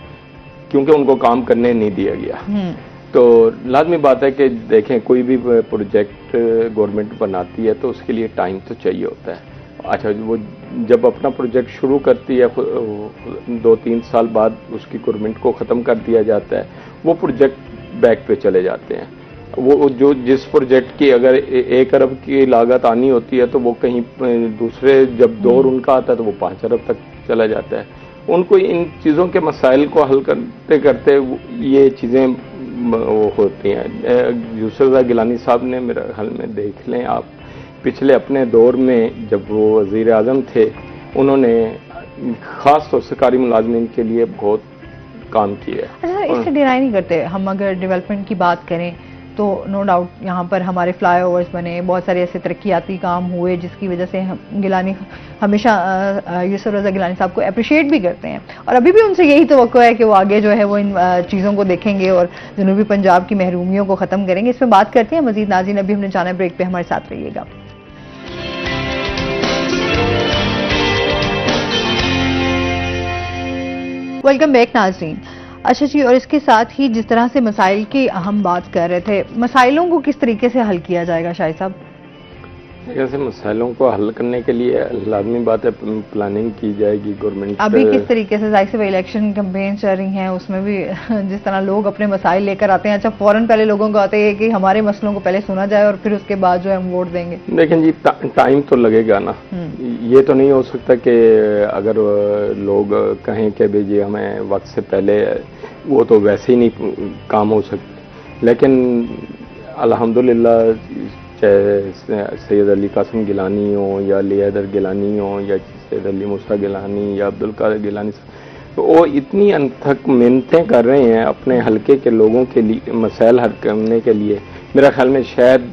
क्योंकि उनको काम करने नहीं दिया गया। तो लाजमी बात है कि देखें कोई भी प्रोजेक्ट गवर्नमेंट बनाती है तो उसके लिए टाइम तो चाहिए होता है। अच्छा, वो जब अपना प्रोजेक्ट शुरू करती है 2-3 साल बाद उसकी गवर्नमेंट को ख़त्म कर दिया जाता है, वो प्रोजेक्ट बैक पे चले जाते हैं। वो जो जिस प्रोजेक्ट की अगर 1 अरब की लागत आनी होती है तो वो कहीं दूसरे जब दौर उनका आता है तो वो 5 अरब तक चला जाता है। उनको इन चीज़ों के मसाइल को हल करते करते ये चीज़ें वो होती हैं। यूसुफ गिलानी साहब ने मेरे ख्याल में देख लें आप, पिछले अपने दौर में जब वो वज़ीर आज़म थे उन्होंने ख़ास तौर से सरकारी मुलाजमीन के लिए बहुत काम किया। अच्छा, इससे डिनाई नहीं करते हम, अगर डेवलपमेंट की बात करें तो नो डाउट यहाँ पर हमारे फ्लाईओवर्स बने, बहुत सारे ऐसे तरक्याती काम हुए जिसकी वजह से हम गिलानी हमेशा यूसुफ रज़ा गिलानी साहब को अप्रिशिएट भी करते हैं और अभी भी उनसे यही तवक्को है कि वो आगे जो है वो इन चीज़ों को देखेंगे और जनूबी पंजाब की महरूमियों को ख़त्म करेंगे। इसमें बात करते हैं मजीद। नाज़रीन, अभी हमने जाना ब्रेक पे, हमारे साथ रहिएगा। वेलकम बैक नाज़रीन। अच्छा जी, और इसके साथ ही जिस तरह से मसाइल की हम बात कर रहे थे, मसाइलों को किस तरीके से हल किया जाएगा शाहिद साहब? ऐसे मसाइलों को हल करने के लिए लाजमी बात है प्लानिंग की जाएगी गवर्नमेंट। अभी किस तरीके से जाहिर से इलेक्शन कैंपेन चल रही हैं, उसमें भी जिस तरह लोग अपने मसाइल लेकर आते हैं, अच्छा फौरन पहले लोगों को आते हैं कि हमारे मसलों को पहले सुना जाए और फिर उसके बाद जो है हम वोट देंगे। देखें जी, टाइम तो लगेगा ना। ये तो नहीं हो सकता कि अगर लोग कहें कि भाई जी हमें वक्त से पहले, वो तो वैसे ही नहीं काम हो सकता। लेकिन अल्हम्दुलिल्लाह चाहे सैयद अली कासिम गिलानी हो या अली हैदर गिलानी हो या सैयद अली मूसा गिलानी या अब्दुल कादिर गिलानी, तो वो इतनी अनथक मिन्नतें कर रहे हैं अपने हलके के लोगों के लिए मसाइल हल करने के लिए। मेरा ख्याल में शायद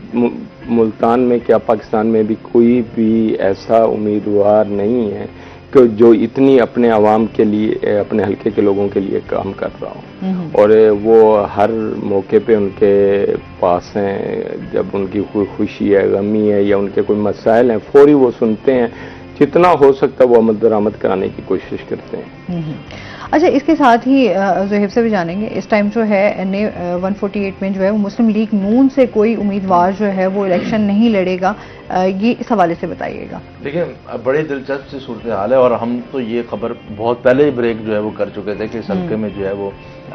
मुल्तान में क्या पाकिस्तान में भी कोई भी ऐसा उम्मीदवार नहीं है कि जो इतनी अपने आवाम के लिए, अपने हलके के लोगों के लिए काम कर रहा हो। और वो हर मौके पे उनके पास हैं, जब उनकी कोई खुशी है, गमी है या उनके कोई मसाइल हैं, फौरी वो सुनते हैं, जितना हो सकता है वो अमल दरामद कराने की कोशिश करते हैं। अच्छा, इसके साथ ही ज़ोहैब से भी जानेंगे, इस टाइम जो है NA 148 में जो है वो मुस्लिम लीग नून से कोई उम्मीदवार जो है वो इलेक्शन नहीं लड़ेगा, ये इस हवाले से बताइएगा। देखिए, बड़ी दिलचस्प सी सूरत हाल है और हम तो ये खबर बहुत पहले ही ब्रेक जो है वो कर चुके थे कि इस हल्के में जो है वो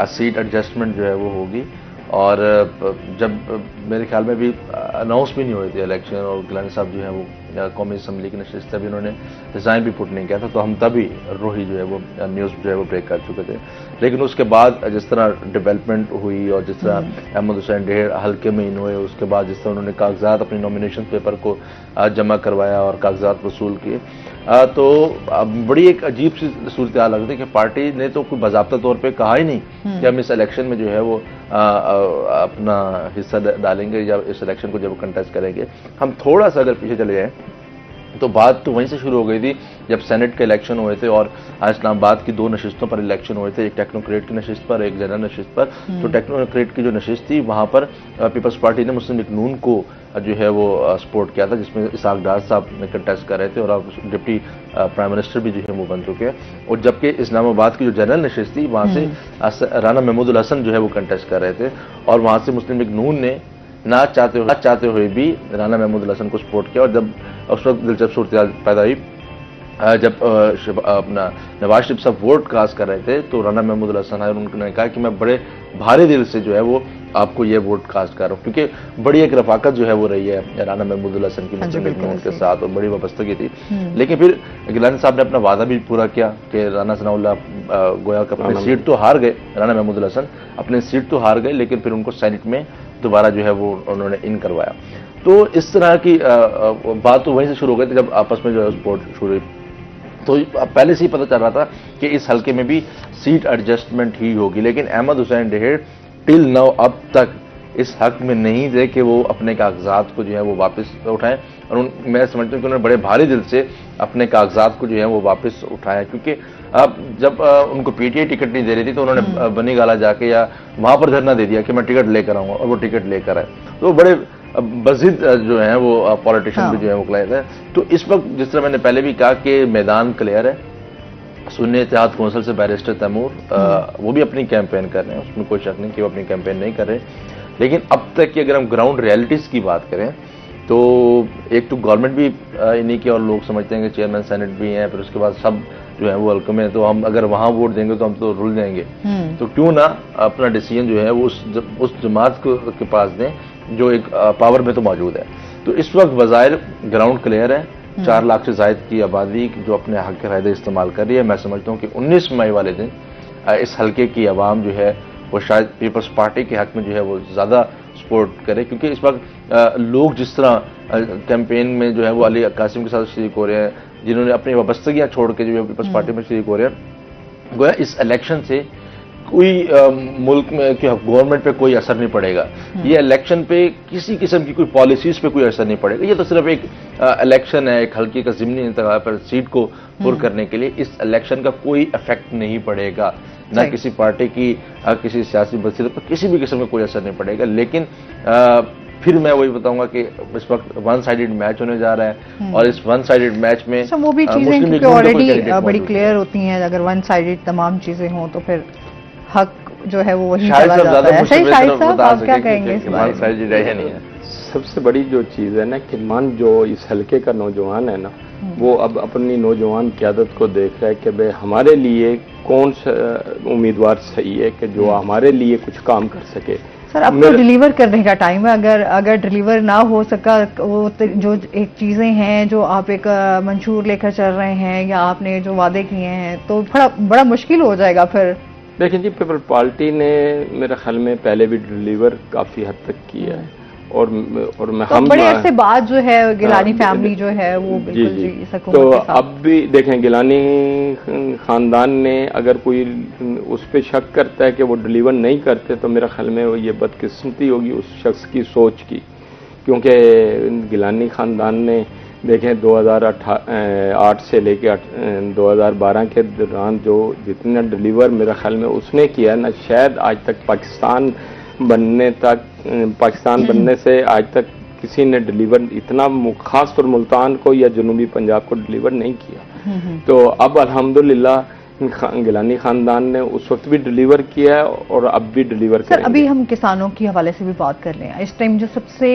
सीट एडजस्टमेंट जो है वो होगी। और जब मेरे ख्याल में भी अनाउंस भी नहीं हुए थे इलेक्शन और गिलानी साहब जो है वो कौमी असम्बली की नशिस्त तभी उन्होंने डिज़ाइन भी पुट नहीं किया था, तो हम तभी रोही जो है वो न्यूज़ जो है वो ब्रेक कर चुके थे। लेकिन उसके बाद जिस तरह डेवलपमेंट हुई और जिस तरह अहमद हुसैन ढेर हल्के में इन हुए, उसके बाद जिस तरह उन्होंने कागजात अपनी नॉमिनेशन पेपर को जमा करवाया और कागजात वसूल किए, तो बड़ी एक अजीब सी सूरत हाल लगती है कि पार्टी ने तो कोई बाज़ाब्ता तौर पे कहा ही नहीं कि हम इस इलेक्शन में जो है वो अपना हिस्सा डालेंगे या इस इलेक्शन को जब कंटेस्ट करेंगे। हम थोड़ा सा अगर पीछे चले जाएं तो बात तो वहीं से शुरू हो गई थी जब सेनेट के इलेक्शन हुए थे और इस्लामाबाद की 2 नशिस्तों पर इलेक्शन हुए थे, एक टेक्नोक्रेट की नशिस्त पर, एक जनरल नशिस्त पर। तो टेक्नोक्रेट की जो नशिस्त थी वहां पर पीपल्स पार्टी ने मुस्लिम लीग नून को जो है वो सपोर्ट किया था, जिसमें इसाक डार साहब ने कंटेस्ट कर रहे थे और अब डिप्टी प्राइम मिनिस्टर भी जो है वो बन चुके हैं। और जबकि इस्लामाबाद की जो जनरल नशिस्त थी वहां से राना महमूद हसन जो है वो कंटेस्ट कर रहे थे और वहां से मुस्लिम लीग नून ने ना चाहते हुए भी राना महमूद हसन को सपोर्ट किया। और जब उस वक्त दिलचस्प सूरत पैदा हुई जब अपना नवाज शरीफ साहब वोट कास्ट कर रहे थे तो राना महमूद हसन आए, उन्होंने कहा कि मैं बड़े भारी दिल से जो है वो आपको ये वोट कास्ट कर रहा हूँ, क्योंकि बड़ी एक रफाकत जो है वो रही है राना महमूद हसन की मुस्लिम लीग नून के साथ और बड़ी वाबस्तगी थी। लेकिन फिर गिलानी साहब ने अपना वादा भी पूरा किया कि राना सनाउल्लाह गोया कि अपनी सीट तो हार गए, राना महमूद हसन अपनी सीट तो हार गए, लेकिन फिर उनको सेनेट में दोबारा जो है वो उन्होंने इन करवाया। तो इस तरह की बात तो वहीं से शुरू हो गई थी जब आपस में जो है स्पोर्ट शुरू हुई। तो पहले से ही पता चल रहा था कि इस हल्के में भी सीट एडजस्टमेंट ही होगी, लेकिन अहमद हुसैन ढेर टिल नाउ अब तक इस हक में नहीं थे कि वो अपने कागजात को जो है वो वापस उठाएं। और मैं समझता हूँ कि उन्होंने बड़े भारी दिल से अपने कागजात को जो है वो वापस उठाया, क्योंकि अब जब उनको पीटीआई टिकट नहीं दे रही थी तो उन्होंने बनी गाला जाके या वहां पर धरना दे दिया कि मैं टिकट लेकर आऊंगा, और वो टिकट लेकर आए। तो बड़े बजिद जो है वो पॉलिटिशियन भी जो है वो क्लियर है। तो इस वक्त जिस तरह मैंने पहले भी कहा कि मैदान क्लियर है, सुन्नी इत्तेहाद कौंसिल से बैरिस्टर तैमूर वो भी अपनी कैंपेन कर रहे हैं, उसमें कोई शक नहीं कि वो अपनी कैंपेन नहीं कर रहे। लेकिन अब तक की अगर हम ग्राउंड रियलिटीज की बात करें तो एक तो गवर्नमेंट भी इन्हीं की, और लोग समझते हैं कि चेयरमैन सेनेट भी हैं, फिर उसके बाद सब जो है वो हल्के में, तो हम अगर वहां वोट देंगे तो हम तो रुल जाएंगे। तो क्यों ना अपना डिसीजन जो है वो उस जमात के पास दें जो एक पावर में तो मौजूद है। तो इस वक्त वज़ाहिर ग्राउंड क्लियर है, 4 लाख से ज़ायद की आबादी जो अपने हक के फ़ायदे इस्तेमाल कर रही है। मैं समझता हूँ कि 19 मई वाले दिन इस हल्के की आवाम जो है वो शायद पीपल्स पार्टी के हक में जो है वो ज़्यादा सपोर्ट करे, क्योंकि इस वक्त लोग जिस तरह कैंपेन में जो है वो अली कासिम के साथ शरीक हो रहे हैं, जिन्होंने अपनी वाबस्तगियाँ छोड़ के जो है पीपल्स पार्टी में शरीक हो रहे हैं, गोया इस इलेक्शन से कोई मुल्क में गवर्नमेंट पे कोई असर नहीं पड़ेगा। ये इलेक्शन पे किसी किस्म की कोई पॉलिसीज पे कोई असर नहीं पड़ेगा। ये तो सिर्फ एक इलेक्शन है, एक हल्के का ज़िमनी इंतखाब पर सीट को पुर करने के लिए। इस इलेक्शन का कोई इफेक्ट नहीं पड़ेगा, ना किसी पार्टी की किसी सियासी बसीरत पर किसी भी किस्म का कोई असर नहीं पड़ेगा। लेकिन फिर मैं वही बताऊंगा कि इस वक्त 1 साइडेड मैच होने जा रहा है और इस 1 साइडेड मैच में वो भी चीजें ऑलरेडी बड़ी क्लियर होती हैं। अगर 1 साइडेड तमाम चीजें हों तो फिर हक जो है वो वही चला जाता है। शाहिद साहब आप क्या कहेंगे इस बारे में? सबसे बड़ी जो चीज़ है ना कि मन जो इस हल्के का नौजवान है ना, वो अब अपनी नौजवान क़यादत को देख रहा है कि भाई हमारे लिए कौन सा उम्मीदवार सही है कि जो हमारे लिए कुछ काम कर सके। सर अब तो डिलीवर करने का टाइम है। अगर डिलीवर ना हो सका, वो जो एक चीज़ें हैं जो आप एक मंशूर लेकर चल रहे हैं या आपने जो वादे किए हैं, तो बड़ा मुश्किल हो जाएगा फिर लेकिन जी पीपल पार्टी ने मेरे ख्याल में पहले भी डिलीवर काफ़ी हद तक किया है और मैं तो हम बड़े अरसे बाद जो है गिलानी फैमिली जो है वो बिल्कुल जी इस हुकूमत तो के साथ। अब भी देखें गिलानी खानदान ने अगर कोई उस पर शक करता है कि वो डिलीवर नहीं करते तो मेरा ख्याल में ये बदकिस्मती होगी उस शख्स की सोच की, क्योंकि गिलानी खानदान ने देखें 2008 से लेके 2012 के दौरान जो जितना डिलीवर मेरा ख्याल में उसने किया ना, शायद आज तक पाकिस्तान बनने से आज तक किसी ने डिलीवर इतना खास तौर मुल्तान को या जनूबी पंजाब को डिलीवर नहीं किया। तो अब अल्हम्दुलिल्लाह गिलानी खानदान ने उस वक्त भी डिलीवर किया है और अब भी डिलीवर करेंगे। अभी हम किसानों की हवाले से भी बात कर लें। इस टाइम जो सबसे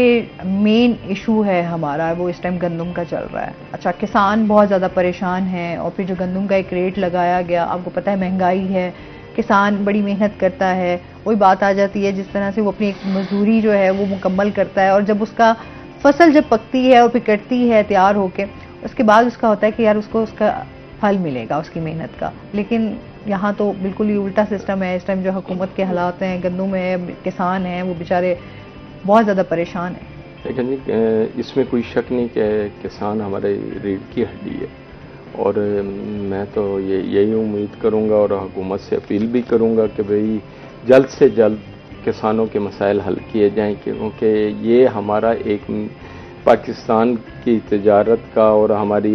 मेन इशू है हमारा वो इस टाइम गंदम का चल रहा है। अच्छा, किसान बहुत ज़्यादा परेशान हैं और फिर जो गंदम का एक रेट लगाया गया, आपको पता है महंगाई है, किसान बड़ी मेहनत करता है, वही बात आ जाती है जिस तरह से वो अपनी एक मजदूरी जो है वो मुकम्मल करता है और जब उसका फसल जब पकती है और फिर कटती है तैयार होके, उसके बाद उसका होता है कि यार उसको उसका फल मिलेगा उसकी मेहनत का। लेकिन यहाँ तो बिल्कुल ही उल्टा सिस्टम है। इस टाइम जो हुकूमत के हालात हैं, गंदम है, किसान हैं, वो बेचारे बहुत ज़्यादा परेशान हैं। लेकिन इसमें कोई शक नहीं कि किसान हमारे रीढ़ की हड्डी है और मैं तो यही उम्मीद करूंगा और हुकूमत से अपील भी करूंगा कि भाई जल्द से जल्द किसानों के मसाइल हल किए जाएं, क्योंकि ये हमारा एक पाकिस्तान की तिजारत का और हमारी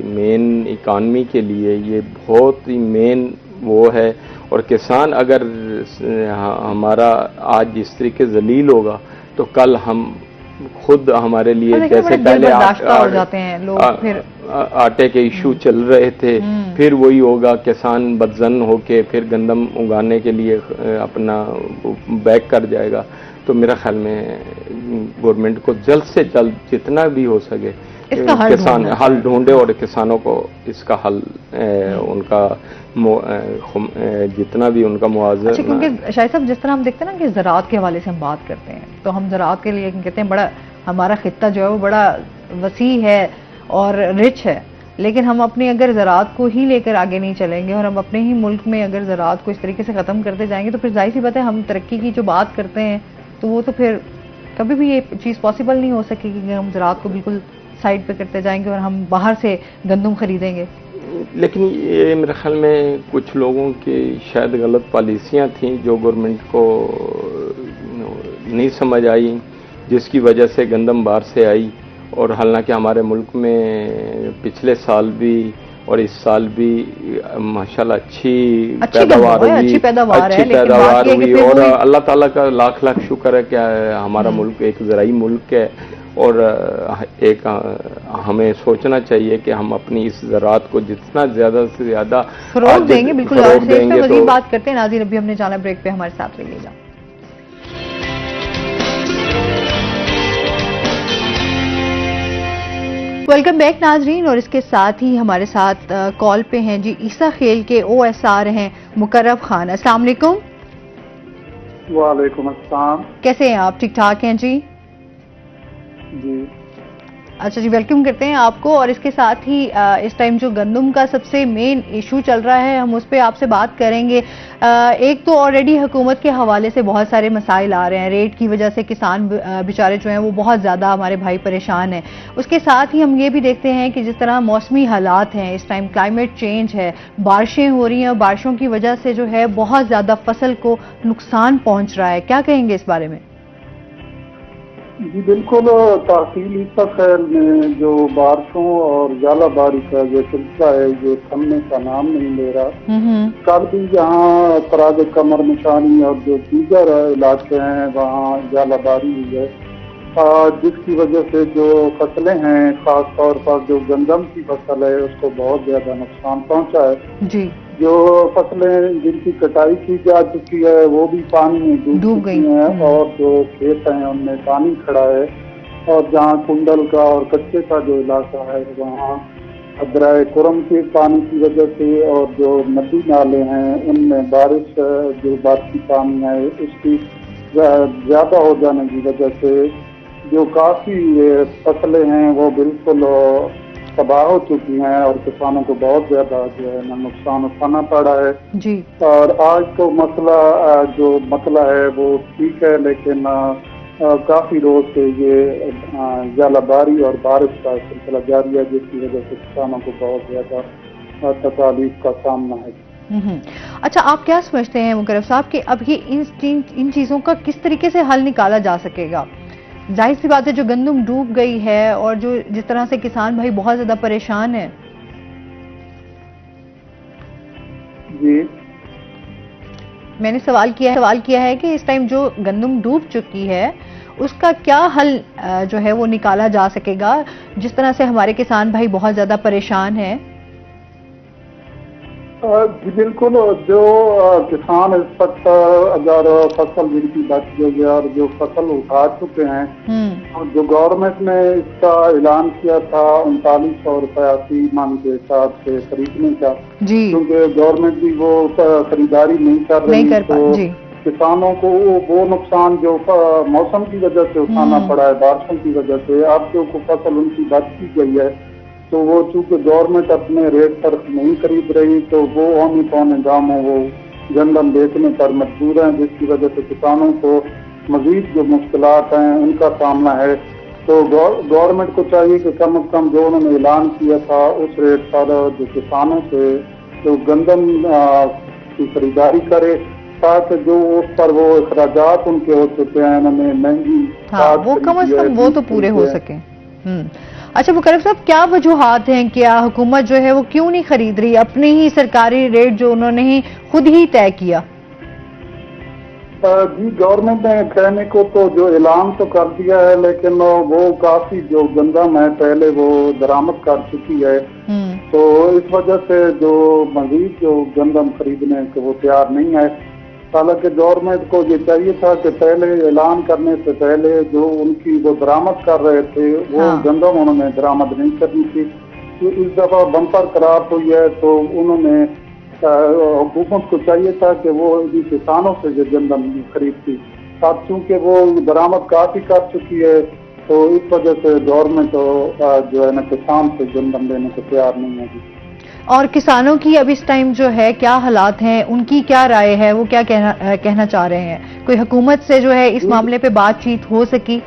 मेन इकानमी के लिए ये बहुत ही मेन वो है। और किसान अगर हमारा आज जिस तरीके जलील होगा तो कल हम खुद हमारे लिए जैसे पहले हो जाते हैं लोग, फिर आटे के इशू चल रहे थे, फिर वही होगा किसान बदजन होके फिर गंदम उगाने के लिए अपना बैक कर जाएगा। तो मेरा ख्याल में गवर्नमेंट को जल्द से जल्द जितना भी हो सके किसान हल ढूंढे और किसानों को इसका हल उनका जितना भी उनका मुआवजा। अच्छा, क्योंकि शायद साहब जिस तरह हम देखते हैं ना कि ज़राअत के हवाले से हम बात करते हैं तो हम ज़राअत के लिए कहते हैं बड़ा हमारा खित्ता जो है वो बड़ा वसी है और रिच है, लेकिन हम अपनी अगर ज़राअत को ही लेकर आगे नहीं चलेंगे और हम अपने ही मुल्क में अगर ज़राअत को इस तरीके से ख़त्म करते जाएंगे तो फिर जाहिर सी बात है हम तरक्की की जो बात करते हैं तो वो तो फिर कभी भी ये चीज़ पॉसिबल नहीं हो सकेगी कि हम ज़राअत को बिल्कुल साइड पे करते जाएंगे और हम बाहर से गंदम खरीदेंगे। लेकिन ये मेरे ख्याल में कुछ लोगों की शायद गलत पॉलिसियां थी जो गवर्नमेंट को नहीं समझ आई, जिसकी वजह से गंदम बाहर से आई। और हालांकि हमारे मुल्क में पिछले साल भी और इस साल भी माशाल्लाह अच्छी पैदावार हुई, अच्छी पैदावार हुई और अल्लाह ताला का लाख लाख शुक्र है कि हमारा मुल्क एक ज़राई मुल्क है। और एक हमें सोचना चाहिए कि हम अपनी इस ज़राअत को जितना ज़्यादा से ज़्यादा फरोग देंगे। बिल्कुल तो बात करते हैं नाज़रीन, अभी हमने जाना ब्रेक पे, हमारे साथ रहिएगा। वेलकम बैक नाजरीन, और इसके साथ ही हमारे साथ कॉल पे हैं जी ईसा खेल के OSR हैं मुकर्रब खान। अस्सलाम वालेकुम। वालेकुम अस्सलाम। कैसे हैं आप? ठीक ठाक हैं जी? जी अच्छा जी, वेलकम करते हैं आपको। और इसके साथ ही इस टाइम जो गंदम का सबसे मेन इशू चल रहा है हम उस पर आपसे बात करेंगे। एक तो ऑलरेडी हुकूमत के हवाले से बहुत सारे मसाइल आ रहे हैं, रेट की वजह से किसान बेचारे जो हैं वो बहुत ज़्यादा हमारे भाई परेशान हैं। उसके साथ ही हम ये भी देखते हैं कि जिस तरह मौसमी हालात हैं, इस टाइम क्लाइमेट चेंज है, बारिशें हो रही हैं और बारिशों की वजह से जो है बहुत ज़्यादा फसल को नुकसान पहुँच रहा है। क्या कहेंगे इस बारे में? जी बिल्कुल, तहसील ईसा खैल में जो बारिशों और ज़ालाबारी का जो सिलसिला है जो थमने का नाम नहीं ले रहा। कल भी जहाँ तराज कमर निशानी और जो दीगर इलाके हैं वहाँ ज़ालाबारी हुई है, जिसकी वजह से जो फसलें हैं खास तौर पर जो गंदम की फसल है उसको बहुत ज़्यादा नुकसान पहुँचा है जी। जो फसलें जिनकी कटाई की जा चुकी है वो भी पानी में डूब गई हैं और जो खेत हैं उनमें पानी खड़ा है। और जहाँ कुंडल का और कच्चे का जो इलाका है वहाँ दरिया कुरम के पानी की वजह से और जो नदी नाले हैं उनमें बारिश जो बारिशी पानी है उसकी ज़्यादा हो जाने की वजह से जो काफ़ी फसलें हैं वो बिल्कुल तबाह हो चुकी हैं और किसानों को बहुत ज्यादा जो है ना नुकसान उठाना पड़ा है जी। और आज तो मसला जो मसला है वो ठीक है, लेकिन काफी रोज से ये जालाबारी और बारिश का सिलसिला जारी है, जिसकी वजह से किसानों को बहुत ज्यादा तकलीफ का सामना है। अच्छा, आप क्या समझते हैं मुकर्रम साहब कि अब ये इन चीजों का किस तरीके से हल निकाला जा सकेगा? जाहिर सी बात है, जो गंदम डूब गई है और जो जिस तरह से किसान भाई बहुत ज्यादा परेशान है। जी, मैंने सवाल किया है कि इस टाइम जो गंदम डूब चुकी है उसका क्या हल जो है वो निकाला जा सकेगा, जिस तरह से हमारे किसान भाई बहुत ज्यादा परेशान हैं। जी बिल्कुल, जो किसान इस वक्त अगर फसल जिनकी बच गई है और जो फसल उठा चुके हैं, और जो गवर्नमेंट ने इसका ऐलान किया था 3900 रुपया मन के हिसाब से खरीदने का, क्योंकि गवर्नमेंट भी वो खरीदारी नहीं कर रही, तो किसानों को वो नुकसान जो मौसम की वजह से उठाना पड़ा है, बारिशों की वजह से, अब जो फसल उनकी बच की गई है तो वो चूंकि गवर्नमेंट अपने रेट पर नहीं खरीद रही, तो वो औने पौने दामों वो गंदम बेचने पर मजबूर हैं, जिसकी वजह से किसानों को मजीद जो मुश्किलात हैं उनका सामना है। तो गवर्नमेंट को चाहिए कि कम से कम जो उन्होंने ऐलान किया था उस रेट पर जो किसानों से जो गंदम की खरीदारी करे, ताकि जो उस पर वो अखराजात उनके हो चुके हैं, उन्होंने महंगी वो कम से कम वो तो पूरे हो सके। अच्छा मुकर्रम साहब, क्या वजूहात हैं, क्या हुकूमत जो है वो क्यों नहीं खरीद रही अपने ही सरकारी रेट जो उन्होंने ही खुद ही तय किया? जी, गवर्नमेंट ने कहने को तो जो ऐलान तो कर दिया है, लेकिन वो काफी जो गंदम है पहले वो बरामद कर चुकी है, तो इस वजह से जो मजीद जो गंदम खरीदने को वो तैयार नहीं है। हालांकि गवर्नमेंट को ये चाहिए था कि पहले ऐलान करने से पहले जो उनकी वो बरामद कर रहे थे वो गंदम उन्होंने बरामद नहीं करनी थी। तो इस दफा बम्पर खराब हुई है, तो उन्होंने हुकूमत को चाहिए था कि वो किसानों से जो गंदम खरीदती, अब चूंकि वो बरामद काफी कर चुकी है, तो इस वजह से गवर्नमेंट जो है ना किसान से गंदम लेने को तैयार नहीं है। और किसानों की अब इस टाइम जो है क्या हालात हैं, उनकी क्या राय है, वो क्या कहना चाह रहे हैं? कोई हुकूमत से जो है इस मामले पे बातचीत हो सकी?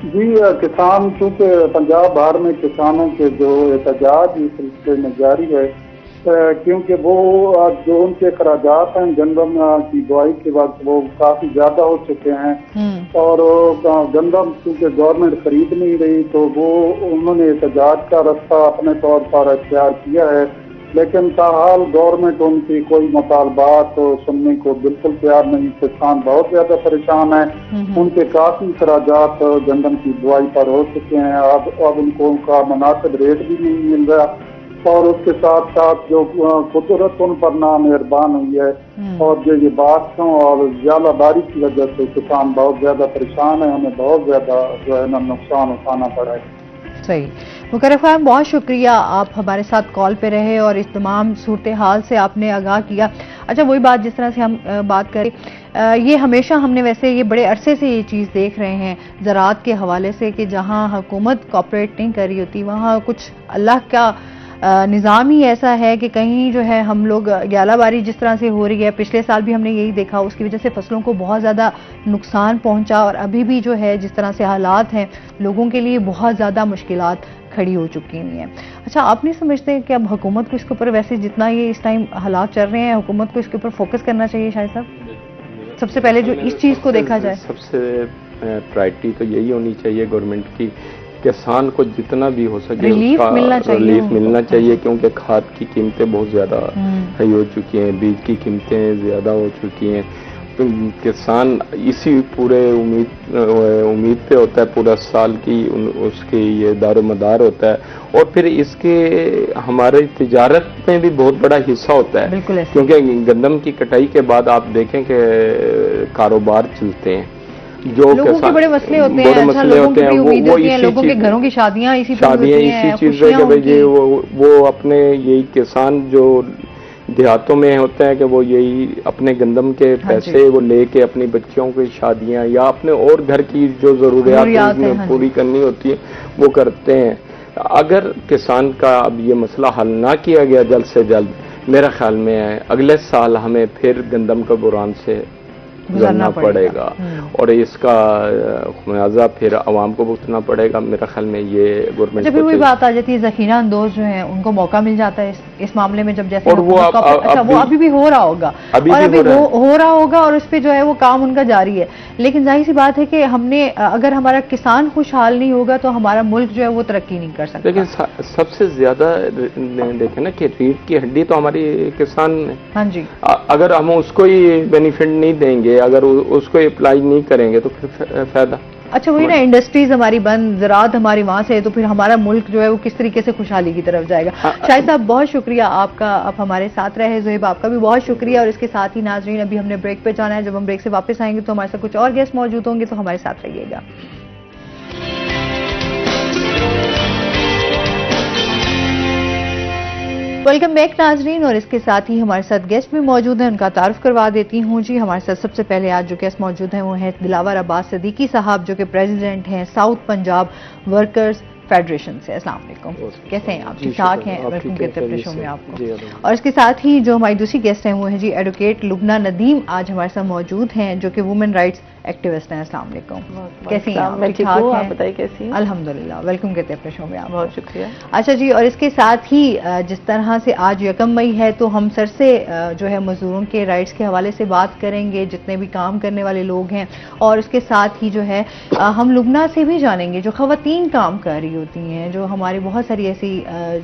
जी, किसान चूंकि पंजाब भर में किसानों के जो एहतजाज इस सिलसिले में जारी है, क्योंकि वो जो उनके अखराजात हैं गंदम की बुआई के वक्त वो काफी ज्यादा हो चुके हैं, और गंदम क्योंकि गवर्नमेंट खरीद नहीं रही, तो वो उन्होंने एहतजाज का रास्ता अपने तौर पर अख्तियार किया है, लेकिन ताहाल गवर्नमेंट उनकी कोई मुतालबात सुनने को बिल्कुल तैयार नहीं। किसान बहुत ज्यादा परेशान है, उनके काफी अखराजात गंदम की बुआई पर हो चुके हैं, अब उनको उनका मुनासिब रेट भी नहीं मिल रहा, और उसके साथ साथ जो कुदरत उन पर नामेहरबान हुई है, और जो ये बारिशों और जालाबारी की वजह से किसान बहुत ज्यादा परेशान है, हमें बहुत ज्यादा जो है ना नुकसान उठाना पड़ा है। सही। मुकर्रम साहब, बहुत शुक्रिया, आप हमारे साथ कॉल पे रहे और इस तमाम सूरत हाल से आपने आगाह किया। अच्छा, वही बात जिस तरह से हम बात करें, ये हमेशा हमने वैसे ये बड़े अरसे से ये चीज़ देख रहे हैं ज़राअत के हवाले से कि जहाँ हुकूमत कॉपरेट नहीं कर रही होती वहाँ कुछ अल्लाह का निज़ाम ही ऐसा है कि कहीं जो है हम लोग ग्यालाबारी जिस तरह से हो रही है, पिछले साल भी हमने यही देखा, उसकी वजह से फसलों को बहुत ज़्यादा नुकसान पहुंचा, और अभी भी जो है जिस तरह से हालात हैं लोगों के लिए बहुत ज़्यादा मुश्किलात खड़ी हो चुकी हैं। अच्छा, आप नहीं समझते कि अब हुकूमत को इसके ऊपर, वैसे जितना ये इस टाइम हालात चल रहे हैं, हुकूमत को इसके ऊपर फोकस करना चाहिए शायद साहब? सबसे पहले जो इस चीज़ को देखा जाए, सबसे प्रायोरिटी तो यही होनी चाहिए गवर्नमेंट की, किसान को जितना भी हो सके रिलीफ मिलना चाहिए, क्योंकि खाद की कीमतें बहुत ज़्यादा हाई हो चुकी हैं, बीज की कीमतें ज़्यादा हो चुकी हैं, तो किसान इसी पूरे उम्मीद पे होता है पूरा साल की, उसके ये दारोमदार होता है, और फिर इसके हमारे तिजारत में भी बहुत बड़ा हिस्सा होता है, क्योंकि गंदम की कटाई के बाद आप देखें कि कारोबार चलते हैं, जो लोगों के बड़े मसले होते हैं, अच्छा, लोगों की उम्मीद होती है, लोगों के घरों की शादियां इसी चीज है कि भाई वो अपने यही किसान जो देहातों में होते हैं कि वो यही अपने गंदम के पैसे वो लेके अपनी बच्चियों की शादियां या अपने और घर की जो जरूरियात पूरी करनी होती है वो करते हैं। अगर किसान का अब ये मसला हल ना किया गया जल्द से जल्द, मेरा ख्याल में अगले साल हमें फिर गंदम का बुरान से गुजरना पड़ेगा और इसका मुआवजा फिर आवाम को भुगतना पड़ेगा। मेरा ख्याल में ये गवर्नमेंट जब भी वही बात आ जाती है, ज़खीरा अंदोज जो है उनको मौका मिल जाता है इस मामले में, जब जैसे और वो वो अभी भी हो रहा होगा हो रहा होगा और उस पर जो है वो काम उनका जारी है। लेकिन जाहिर सी बात है कि हमने अगर हमारा किसान खुशहाल नहीं होगा तो हमारा मुल्क जो है वो तरक्की नहीं कर सकता। लेकिन सबसे ज्यादा देखें ना कि रीढ़ की हड्डी तो हमारी किसान है। हाँ जी, अगर हम उसको ही बेनिफिट नहीं देंगे, अगर उसको अप्लाई नहीं करेंगे तो फिर फायदा। अच्छा वही ना, इंडस्ट्रीज हमारी बंद, ज़राअत हमारी वहाँ से है, तो फिर हमारा मुल्क जो है वो किस तरीके से खुशहाली की तरफ जाएगा। शाहिद साहब बहुत शुक्रिया आपका, आप हमारे साथ रहे। ज़ोहेब आपका भी बहुत शुक्रिया। और इसके साथ ही नाज़रीन अभी हमने ब्रेक पे जाना है, जब हम ब्रेक से वापस आएंगे तो हमारे साथ कुछ और गेस्ट मौजूद होंगे, तो हमारे साथ रहिएगा। वेलकम बैक नाजरीन। और इसके साथ ही हमारे साथ गेस्ट भी मौजूद हैं, उनका तारुफ करवा देती हूँ जी। हमारे साथ सबसे पहले आज जो गेस्ट मौजूद हैं वो हैं दिलावर अब्बास सिद्दीकी साहब, जो कि प्रेसिडेंट हैं साउथ पंजाब वर्कर्स फेडरेशन से। अस्सलाम वालेकुम, कैसे हैं आप? ठीक ठाक हैं? वेलकम कहते हैं अपने शो में आपको। और इसके साथ ही जो हमारी दूसरी गेस्ट हैं वो है जी एडवोकेट लुबना नदीम, आज हमारे साथ मौजूद हैं, जो कि वुमेन राइट्स एक्टिविस्ट हैं। अस्सलाम वालेकुम, कैसी हैं आप? ठीक ठाक हैं? आप बताइए कैसी हैं? अल्हम्दुलिल्लाह, वेलकम कहते हैं अपने शो में आप। बहुत शुक्रिया। अच्छा जी, और इसके साथ ही जिस तरह से आज 1 मई है तो हम सर से जो है मजदूरों के राइट्स के हवाले से बात करेंगे, जितने भी काम करने वाले लोग हैं, और उसके साथ ही जो है हम लुबना से भी जानेंगे जो खवातीन काम कर रही होती हैं, जो हमारी बहुत सारी ऐसी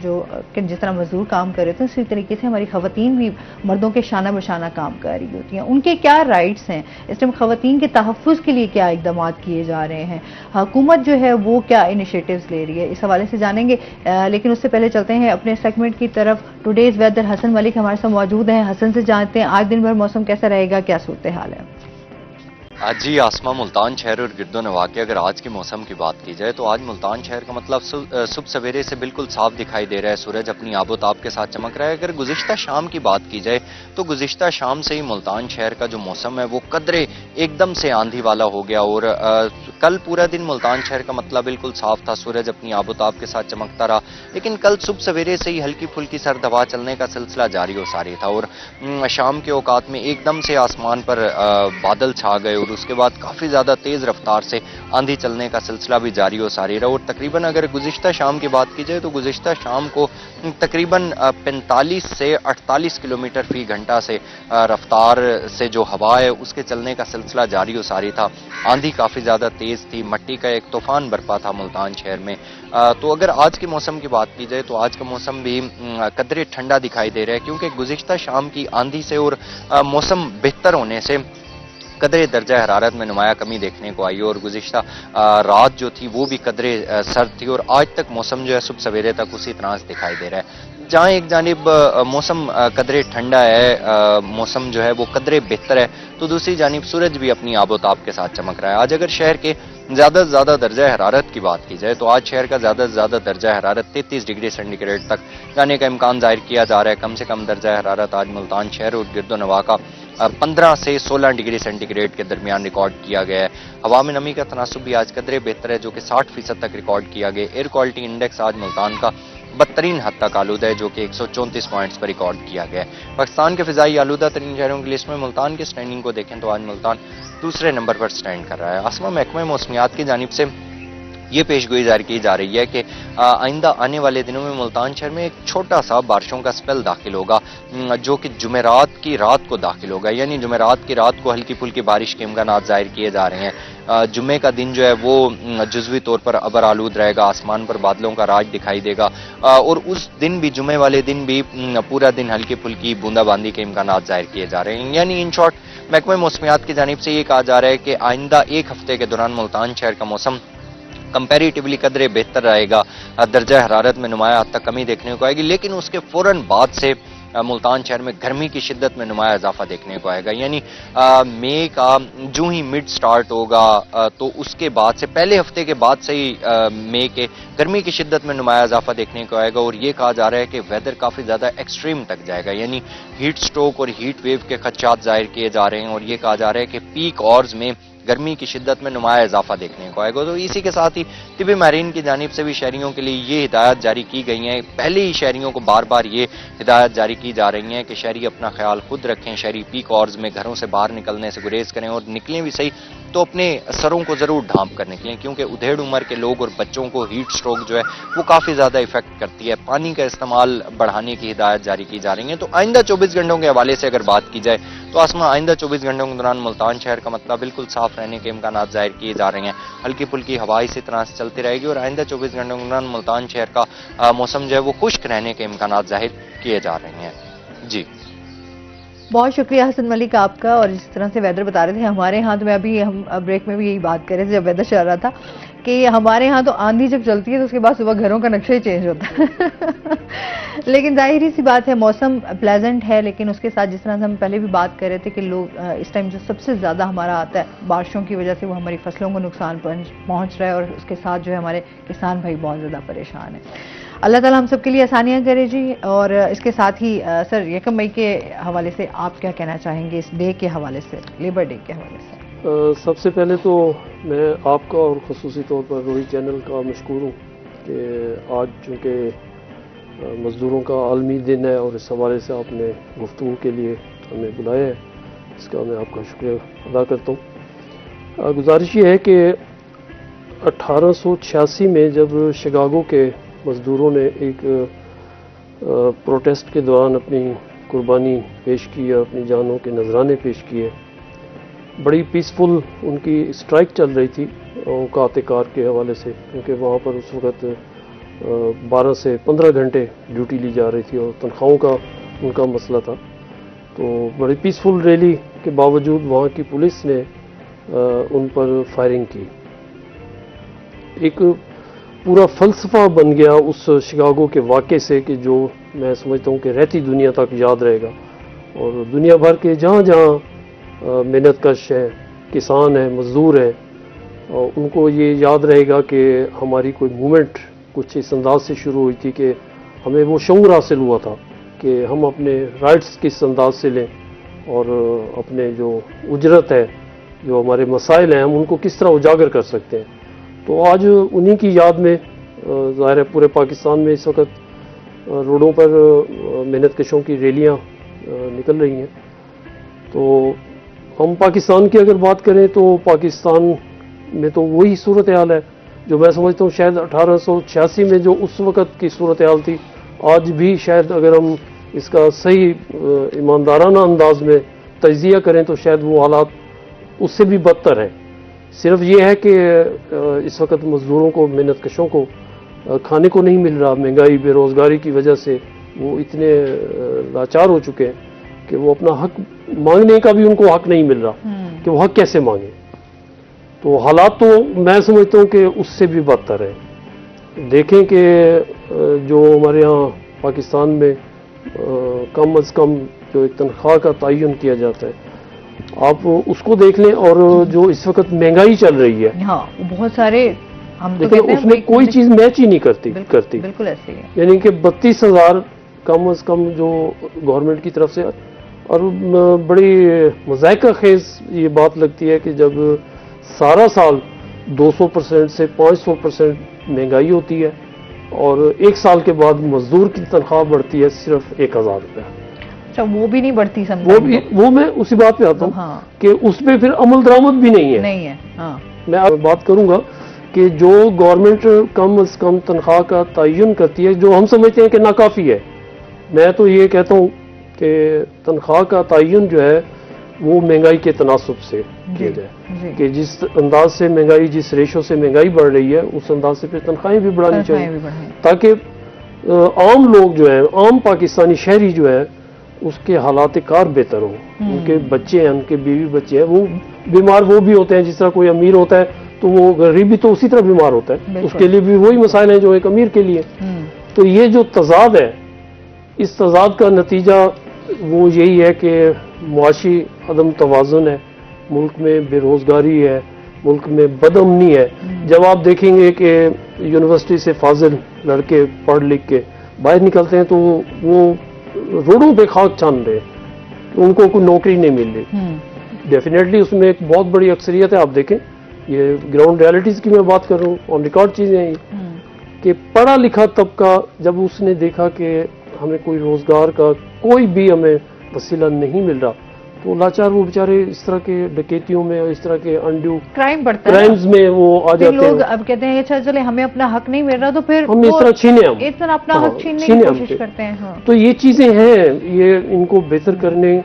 जो जिस तरह मजदूर काम कर रहे थे उसी तरीके से हमारी खवातीन भी मर्दों के शाना बशाना काम कर रही होती हैं, उनके क्या राइट्स हैं, इस टाइम खवातीन के तहफ़्फ़ुज़ के लिए क्या इक़दाम किए जा रहे हैं, हुकूमत जो है वो क्या इनिशिएटिव्स ले रही है, इस हवाले से जानेंगे। लेकिन उससे पहले चलते हैं अपने सेगमेंट की तरफ। टुडेज वेदर, हसन मलिक हमारे साथ मौजूद हैं। हसन से जानते हैं आज दिन भर मौसम कैसा रहेगा, क्या सूरत हाल है? जी आसमा मुल्तान शहर और गिरदोनवा के अगर आज के मौसम की बात की जाए तो आज मुल्तान शहर का मतलब सुबह सवेरे से बिल्कुल साफ दिखाई दे रहा है, सूरज अपनी आबोताब के साथ चमक रहा है। अगर गुज़िश्ता शाम की बात की जाए तो गुज़िश्ता शाम से ही मुल्तान शहर का जो मौसम है वो कदरे एकदम से आंधी वाला हो गया और कल पूरा दिन मुल्तान शहर का मतलब बिल्कुल साफ था, सूरज अपनी आबोताब के साथ चमकता रहा। लेकिन कल सुबह सवेरे से ही हल्की फुल्की सर्द हवा चलने का सिलसिला जारी और सारी था और शाम के औकात में एकदम से आसमान पर बादल छा गए और उसके बाद काफ़ी ज़्यादा तेज़ रफ्तार से आंधी चलने का सिलसिला भी जारी और सारी रहा। और तकरीबन अगर गुज़िश्ता शाम की बात की जाए तो गुज़िश्ता शाम को तकरीबन 45 से 48 किलोमीटर फी घंटा से रफ्तार से जो हवा है उसके चलने का सिलसिला जारी और सारी था। आंधी काफ़ी ज़्यादा तेज़ थी, मट्टी का एक तूफान बरपा था मुल्तान शहर में। तो अगर आज के मौसम की बात की जाए तो आज का मौसम भी कदरे ठंडा दिखाई दे रहा है, क्योंकि गुज़िश्ता शाम की आंधी से और मौसम बेहतर होने से कदरे दर्जा हरारत में नुमाया कमी देखने को आई और गुज़िश्ता रात जो थी वो भी कदरे सर्द थी और आज तक मौसम जो है सुबह सवेरे तक उसी तरह से दिखाई दे रहा है। जहाँ एक जानिब मौसम कदरे ठंडा है, मौसम जो है वो कदरे बेहतर है, तो दूसरी जानिब सूरज भी अपनी आबोताब के साथ चमक रहा है। आज अगर शहर के ज़्यादा से ज़्यादा दर्जा हरारत की बात की जाए तो आज शहर का ज़्यादा से ज़्यादा दर्जा हरारत 33 डिग्री सेंटीग्रेड तक जाने का इम्कान जाहिर किया जा रहा है। कम से कम दर्जा हरारत आज मुल्तान शहर और गिरदोनवा का 15 से 16 डिग्री सेंटीग्रेड के दरमियान रिकॉर्ड किया गया है। हवा में नमी का तनासुब भी आज कदरे बेहतर है, जो कि 60% तक रिकॉर्ड किया गया। एयर क्वालिटी इंडेक्स आज मुल्तान का बदतरीन हद तक आलूदा है, जो कि 134 पॉइंट्स पर रिकॉर्ड किया गया है। पाकिस्तान के फिजाई आलूदा तरीन शहरों की लिस्ट में मुल्तान की स्टैंडिंग को देखें तो आज मुल्तान दूसरे नंबर पर स्टैंड कर रहा है। आसमा महकमे मौसमियात की जानिब से ये पेशगोई जारी की जा रही है कि आइंदा आने वाले दिनों में मुल्तान शहर में एक छोटा सा बारिशों का स्पेल दाखिल होगा, जो कि जुमेरात की रात को दाखिल होगा। यानी जुमेरात की रात को हल्की फुल्की बारिश के इम्कानात जाहिर किए जा रहे हैं। जुम्मे का दिन जो है वो जुज़वी तौर पर अबर आलूद रहेगा, आसमान पर बादलों का राज दिखाई देगा और उस दिन भी जुम्मे वाले दिन भी पूरा दिन हल्की फुल्की बूंदाबांदी के इम्कानात जाहिर किए जा रहे हैं। यानी इन शॉर्ट महकमे मौसमियात की जानिब से ये कहा जा रहा है कि आइंदा एक हफ्ते के दौरान मुल्तान शहर का मौसम कंपैरेटिवली कदरे बेहतर रहेगा, दर्जा हरारत में नुमाया हद तक कमी देखने को आएगी, लेकिन उसके फौरन बाद से मुल्तान शहर में गर्मी की शिद्दत में नुमाया इजाफा देखने को आएगा। यानी मई का जो ही मिड स्टार्ट होगा तो उसके बाद से पहले हफ्ते के बाद से ही मई के गर्मी की शिद्दत में नुमाया इजाफा देखने को आएगा और ये कहा जा रहा है कि वेदर काफ़ी ज़्यादा एक्सट्रीम तक जाएगा। यानी हीट स्ट्रोक और हीट वेव के खदशात जाहिर किए जा रहे हैं और ये कहा जा रहा है कि पीक आवर्स में गर्मी की शिद्दत में नुमाया इजाफा देखने को आएगा। तो इसी के साथ ही तिब्बी माहिरीन की जानिब से भी शहरियों के लिए ये हिदायत जारी की गई हैं। पहले ही शहरियों को बार बार ये हिदायत जारी की जा रही हैं कि शहरी अपना ख्याल खुद रखें, शहरी पीक आवर्स में घरों से बाहर निकलने से गुरेज करें और निकलें भी सही तो अपने सरों को जरूर ढांप कर निकलें, क्योंकि उधेड़ उम्र के लोग और बच्चों को हीट स्ट्रोक जो है वो काफी ज्यादा इफेक्ट करती है। पानी का इस्तेमाल बढ़ाने की हिदायत जारी की जा रही है। तो आइंदा 24 घंटों के हवाले से अगर बात की जाए तो आसमा आइंदा 24 घंटों के दौरान मुल्तान शहर का मतलब बिल्कुल साफ रहने के इम्कान जाहिर किए जा रहे हैं। हल्की फुल्की हवा इसी तरह से चलती रहेगी और आइंदा 24 घंटों के दौरान मुल्तान शहर का मौसम जो है वो खुश्क रहने के इम्कान जाहिर किए जा रहे हैं। जी बहुत शुक्रिया हसन मलिक आपका। और जिस तरह से वेदर बता रहे थे हमारे यहाँ, तो मैं अभी हम ब्रेक में भी यही बात कर रहे थे जब वेदर चल रहा था कि हमारे यहाँ तो आंधी जब चलती है तो उसके बाद सुबह घरों का नक्शा ही चेंज होता है लेकिन जाहिर सी बात है मौसम प्लेजेंट है, लेकिन उसके साथ जिस तरह से हम पहले भी बात कर रहे थे कि लोग इस टाइम जो सबसे ज़्यादा हमारा आता है बारिशों की वजह से वो हमारी फसलों को नुकसान पहुँच रहा है और उसके साथ जो है हमारे किसान भाई बहुत ज़्यादा परेशान है। अल्लाह ताला हम सबके लिए आसानियाँ करे जी। और इसके साथ ही सर 1 मई के हवाले से आप क्या कहना चाहेंगे, इस डे के हवाले से, लेबर डे के हवाले से? सबसे पहले तो मैं आपका और ख़ुसूसी तौर पर रोही चैनल का मशकूर हूँ कि आज चूँकि मज़दूरों का आलमी दिन है और इस हवाले से आपने गुफ्तगू के लिए हमें बुलाया है, इसका मैं आपका शुक्रिया अदा करता हूँ। गुजारिश ये है कि 1886 में जब शिकागो के मज़दूरों ने एक प्रोटेस्ट के दौरान अपनी कुर्बानी पेश की और अपनी जानों के नजराने पेश किए, बड़ी पीसफुल उनकी स्ट्राइक चल रही थी औकात कार के हवाले से, क्योंकि वहाँ पर उस वक़्त 12 से 15 घंटे ड्यूटी ली जा रही थी और तनख्वाहों का उनका मसला था। तो बड़ी पीसफुल रैली के बावजूद वहाँ की पुलिस ने उन पर फायरिंग की। एक पूरा फ़लसफ़ा बन गया उस शिकागो के वाक़े से कि जो मैं समझता हूँ कि रहती दुनिया तक याद रहेगा और दुनिया भर के जहाँ जहाँ मेहनत कश हैं, किसान हैं, मज़दूर हैं, और उनको ये याद रहेगा कि हमारी कोई मूवमेंट कुछ इस अंदाज से शुरू हुई थी कि हमें वो शऊर हासिल हुआ था कि हम अपने राइट्स किस अंदाज से लें और अपने जो उजरत है, जो हमारे मसाइल हैं, हम उनको किस तरह उजागर कर सकते हैं। तो आज उन्हीं की याद में ज़ाहिर है पूरे पाकिस्तान में इस वक्त रोडों पर मेहनत कशों की रैलियाँ निकल रही हैं। तो हम पाकिस्तान की अगर बात करें तो पाकिस्तान में तो वही सूरत हाल है जो मैं समझता हूँ शायद 1886 में जो उस वक़्त की सूरत हाल थी, आज भी शायद अगर हम इसका सही ईमानदाराना अंदाज में तज्जिया करें तो शायद वो हालात उससे भी बदतर हैं। सिर्फ ये है कि इस वक्त मज़दूरों को, मेहनत कशों को खाने को नहीं मिल रहा, महंगाई बेरोज़गारी की वजह से वो इतने लाचार हो चुके हैं कि वो अपना हक मांगने का भी उनको हक नहीं मिल रहा कि वो हक कैसे मांगे। तो हालात तो मैं समझता हूँ कि उससे भी बदतर है। देखें कि जो हमारे यहाँ पाकिस्तान में कम अज़ कम जो एक तनख्वाह का तयन किया जाता है, आप उसको देख लें, और जो इस वक्त महंगाई चल रही है, हाँ, बहुत सारे हम तो लेकिन उसमें कोई चीज़ मैच ही नहीं करती। बिल्कुल ऐसे ही है। यानी कि 32,000 कम अज़ कम जो गवर्नमेंट की तरफ से, और बड़ी मज़ाक़ा खेज़ ये बात लगती है कि जब सारा साल 200% से 500% महंगाई होती है और एक साल के बाद मजदूर की तनख्वाह बढ़ती है सिर्फ 1,000 रुपया। अच्छा, वो भी नहीं बढ़ती वो मैं उसी बात पे आता हूँ कि उसमें फिर अमल दरामद भी नहीं है। हाँ। मैं अब बात करूंगा कि जो गवर्नमेंट कम अज़ कम तनख्वाह का तयन करती है, जो हम समझते हैं कि नाकाफ़ी है, मैं तो ये कहता हूँ कि तनख्वाह का तयन जो है वो महंगाई के तनासुब से किया जाए कि जिस अंदाज से महंगाई, जिस रेशो से महंगाई बढ़ रही है उस अंदाज से फिर तनख्वाहें भी बढ़ानी चाहिए, ताकि आम लोग जो है, आम पाकिस्तानी शहरी जो है, उसके हालात कार बेहतर हो। उनके बच्चे हैं, उनके बीवी बच्चे हैं, वो बीमार वो भी होते हैं जिस तरह कोई अमीर होता है तो वो गरीब भी तो उसी तरह बीमार होता है, उसके लिए भी वही मसाइल हैं जो एक अमीर के लिए। तो ये जो तजाद है, इस तजाद का नतीजा वो यही है कि मुआशी अदम तवाज़ुन है, मुल्क में बेरोज़गारी है, मुल्क में बदअमनी है। जब आप देखेंगे कि यूनिवर्सिटी से फाजिल लड़के पढ़ लिख के बाहर निकलते हैं तो वो रोडों पे खाक छान रहे हैं, उनको कोई नौकरी नहीं मिल रही। डेफिनेटली उसमें एक बहुत बड़ी अक्सरियत है। आप देखें, ये ग्राउंड रियलिटीज़ की मैं बात कर रहा हूँ, ऑन रिकॉर्ड चीज़ें हैं कि पढ़ा लिखा तबका जब उसने देखा कि हमें कोई रोज़गार का कोई भी हमें वसीला नहीं मिल रहा, तो लाचार वो बेचारे इस तरह के डकैतियों में और इस तरह के अनड्यू क्राइम्स में वो आ जाते हैं। लोग अब कहते हैं अच्छा चले हमें अपना हक नहीं मिल रहा तो फिर हम इस तरह छीने हम इस तरह अपना हक छीनने की कोशिश करते हैं। हाँ। तो ये चीजें हैं, ये इनको बेहतर करने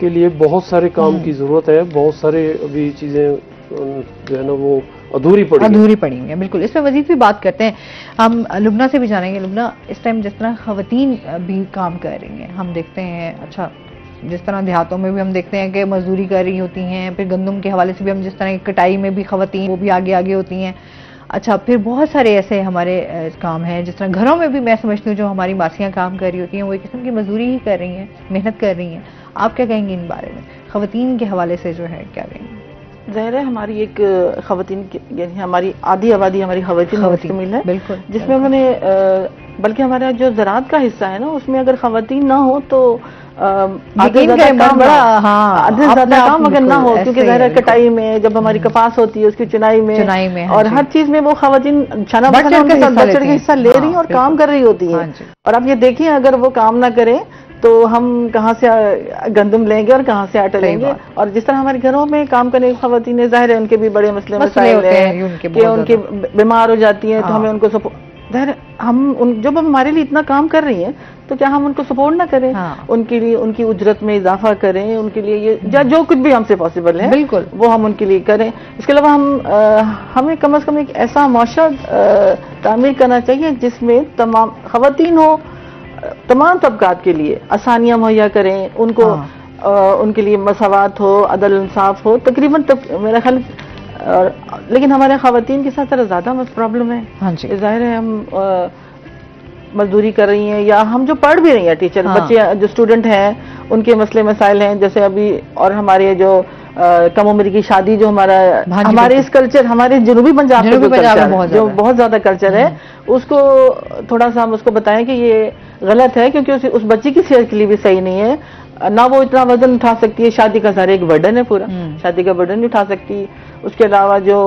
के लिए बहुत सारे काम की जरूरत है। बहुत सारे अभी चीजें जो है ना वो अधूरी पड़ी है। बिल्कुल, इस पर मजीद भी बात करते हैं। हम लुबना से भी जानेंगे। लुबना, इस टाइम जिस तरह खवातीन भी काम कर रही हैं, हम देखते हैं अच्छा जिस तरह देहातों में भी हम देखते हैं कि मजदूरी कर रही होती हैं, फिर गंदम के हवाले से भी हम जिस तरह की कटाई में भी खवातीन वो भी आगे होती हैं। अच्छा, फिर बहुत सारे ऐसे हमारे काम हैं, जिस तरह घरों में भी मैं समझती हूँ जो हमारी मासियाँ काम कर रही होती हैं वो एक किस्म की मजदूरी ही कर रही हैं, मेहनत कर रही हैं। आप क्या कहेंगे इन बारे में, खवातीन के हवाले से जो है क्या कहेंगे? ज़ाहिर है हमारी एक खवातीन यानी हमारी आधी आबादी हमारी खवातीन मुश्तमिल है, बिल्कुल, जिसमें उन्होंने बल्कि हमारा जो ज़राअत का हिस्सा है ना उसमें अगर खवातीन ना हो तो आधे ज्यादा काम अगर ना हो, क्योंकि ज़ाहिर है कटाई में जब हमारी कपास होती है उसकी चुनाई में और हर चीज में वो खवातीन छाना उनके साथ बढ़ चढ़ के हिस्सा ले रही है और काम कर रही होती है। और आप ये देखिए अगर वो काम ना करें तो हम कहाँ से गंदम लेंगे और कहाँ से आटा लेंगे। और जिस तरह हमारे घरों में काम करने की खवातीन ज़ाहिर है उनके भी बड़े मसले मसाइल हैं कि उनकी बीमार हो जाती हैं, तो हमें उनको ज़ाहिर हम जब हमारे लिए इतना काम कर रही हैं तो क्या हम उनको सपोर्ट ना करें? उनके लिए उनकी उजरत में इजाफा करें, उनके लिए ये जो कुछ भी हमसे पॉसिबल है बिल्कुल वो हम उनके लिए करें। इसके अलावा हमें कम से कम एक ऐसा माशरा तामीर करना चाहिए जिसमें तमाम खवातीन हो, तमाम तबकात के लिए आसानियां मुहैया करें, उनको उनके लिए मसावात हो, अदल इंसाफ हो, तकरीबन मेरा ख्याल। लेकिन हमारे खवातीन के साथ थोड़ा ज्यादा प्रॉब्लम है। हाँ जी, जाहिर है हम मजदूरी कर रही हैं या हम जो पढ़ भी रही हैं टीचर बच्चे जो स्टूडेंट हैं उनके मसले मसाइल हैं, जैसे अभी और हमारे जो कम उम्र की शादी जो हमारे इस कल्चर हमारे जनूबी पंजाब में जो बहुत ज्यादा कल्चर है उसको थोड़ा सा हम उसको बताएं कि ये गलत है, क्योंकि उस बच्ची की सेहत के लिए भी सही नहीं है ना। वो इतना वजन उठा सकती है, शादी का सारा एक बर्डन है, पूरा शादी का बर्डन भी उठा सकती। उसके अलावा जो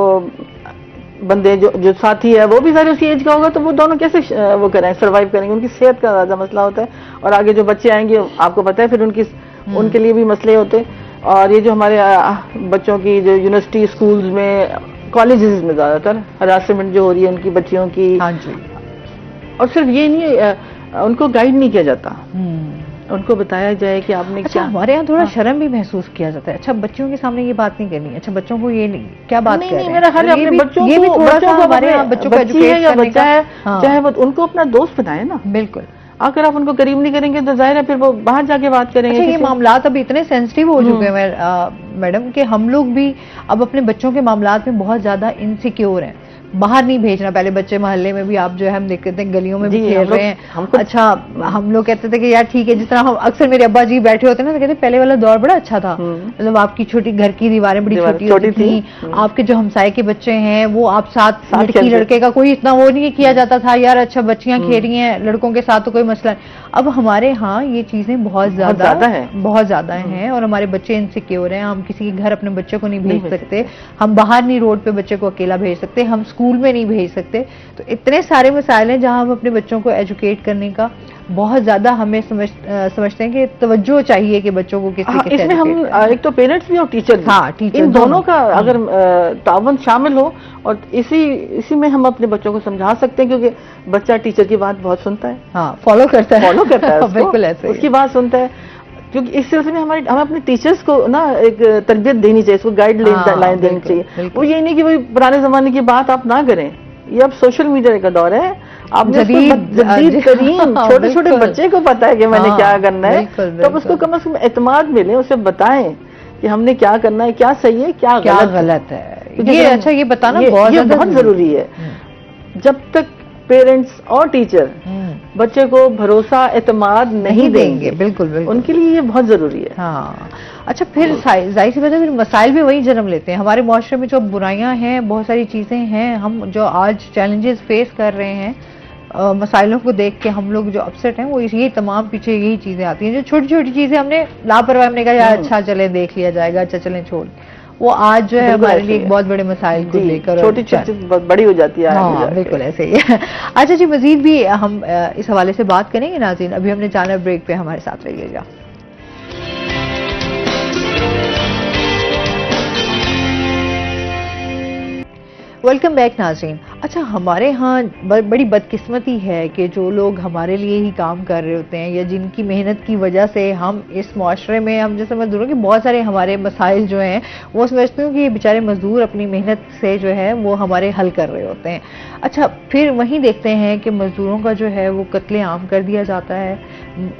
बंदे जो साथी है वो भी सारे उसी एज का होगा, तो वो दोनों कैसे वो करें, सरवाइव करेंगे? उनकी सेहत का ज्यादा मसला होता है। और आगे जो बच्चे आएंगे आपको पता है फिर उनके लिए भी मसले होते हैं। और ये जो हमारे बच्चों की जो यूनिवर्सिटी स्कूल्स में कॉलेजेस में ज्यादातर हरासमेंट जो हो रही है उनकी बच्चियों की, और सिर्फ ये नहीं उनको गाइड नहीं किया जाता, उनको बताया जाए कि आपने क्या। हमारे यहाँ थोड़ा शर्म भी महसूस किया जाता है। अच्छा, बच्चों के सामने ये बात नहीं करनी, अच्छा बच्चों को ये नहीं क्या बात कर रहे हैं? मेरा ख्याल है अपने बच्चों को हमारे यहाँ बच्चों को एजुकेट करने का है, चाहे वो उनको अपना दोस्त बनाए ना। बिल्कुल, अगर आप उनको करीब नहीं करेंगे तो जाहिर है फिर वो बाहर जाके बात करेंगे। अच्छा, ये मामलात अब इतने सेंसिटिव हो चुके हैं मैडम कि हम लोग भी अब अपने बच्चों के मामलात में बहुत ज्यादा इनसिक्योर हैं। बाहर नहीं भेजना, पहले बच्चे मोहल्ले में भी आप जो है हम देखते थे गलियों में भी खेल रहे हैं। अच्छा, हम लोग कहते थे कि यार ठीक है, जिस तरह हम अक्सर मेरे अब्बा जी बैठे होते ना तो कहते पहले वाला दौर बड़ा अच्छा था, मतलब आपकी छोटी घर की दीवारें बड़ी छोटी होती थी, आपके जो हमसाए के बच्चे हैं वो आप साथ लड़की लड़के का कोई इतना वो नहीं किया जाता था, यार अच्छा बच्चियां खेल रही हैं लड़कों के साथ तो कोई मसला नहीं। अब हमारे यहाँ ये चीजें बहुत ज्यादा हैं और हमारे बच्चे इनसिक्योर हैं। हम किसी के घर अपने बच्चे को नहीं भेज सकते, हम बाहर नहीं रोड पे बच्चे को अकेला भेज सकते, हम स्कूल में नहीं भेज सकते। तो इतने सारे मसाइल हैं जहां हम अपने बच्चों को एजुकेट करने का बहुत ज्यादा हमें समझते हैं कि तवज्जो चाहिए कि बच्चों को किस तरीके से। इसमें हम एक तो पेरेंट्स भी और टीचर इन दोनों का अगर तावन शामिल हो, और इसी में हम अपने बच्चों को समझा सकते हैं, क्योंकि बच्चा टीचर की बात बहुत सुनता है, फॉलो करता है बिल्कुल ऐसे उसकी बात सुनता है। क्योंकि इस सिलसिले में हमें अपने टीचर्स को ना एक तरबियत देनी चाहिए, इसको गाइडलाइन देनी चाहिए। वो ये नहीं कि भाई पुराने जमाने की बात आप ना करें, ये अब सोशल मीडिया का दौर है, आपने जदीद तरीन छोटे छोटे बच्चे को पता है कि मैंने क्या करना है, तो अब उसको कम से कम एतमाद मिले, उसे बताएं कि हमने क्या करना है, क्या सही है क्या गलत है। ये अच्छा ये बताना बहुत जरूरी है। जब तक पेरेंट्स और टीचर बच्चे को भरोसा एतमाद नहीं देंगे, बिल्कुल उनके लिए ये बहुत जरूरी है। हाँ, अच्छा, फिर जाहिर सी बात है फिर मसाइल भी वही जन्म लेते हैं। हमारे मुआशरे में जो बुराइयां हैं, बहुत सारी चीजें हैं, हम जो आज चैलेंजेस फेस कर रहे हैं मसाइलों को देख के हम लोग जो अपसेट हैं वो ये तमाम पीछे यही चीजें आती हैं, जो छोटी छोटी चीजें हमने लापरवाही, हमने कहा यार अच्छा चले देख लिया जाएगा, अच्छा चलें छोड़, वो आज जो है हमारे लिए एक बहुत बड़े मसाइल को लेकर छोटी छोटी बड़ी हो जाती है। हाँ बिल्कुल ऐसे ही है। अच्छा जी, मजीद भी हम इस हवाले से बात करेंगे नाज़रीन, अभी हमने जाना ब्रेक पे, हमारे साथ रहिएगा। वेलकम बैक नाज़रीन। अच्छा, हमारे यहाँ बड़ी बदकिस्मती है कि जो लोग हमारे लिए ही काम कर रहे होते हैं या जिनकी मेहनत की वजह से हम इस मुआशरे में, हम जैसे मजदूरों के बहुत सारे हमारे मसाइल जो हैं वो समझते हैं कि ये बेचारे मजदूर अपनी मेहनत से जो है वो हमारे हल कर रहे होते हैं। अच्छा, फिर वहीं देखते हैं कि मजदूरों का जो है वो कत्लेआम कर दिया जाता है,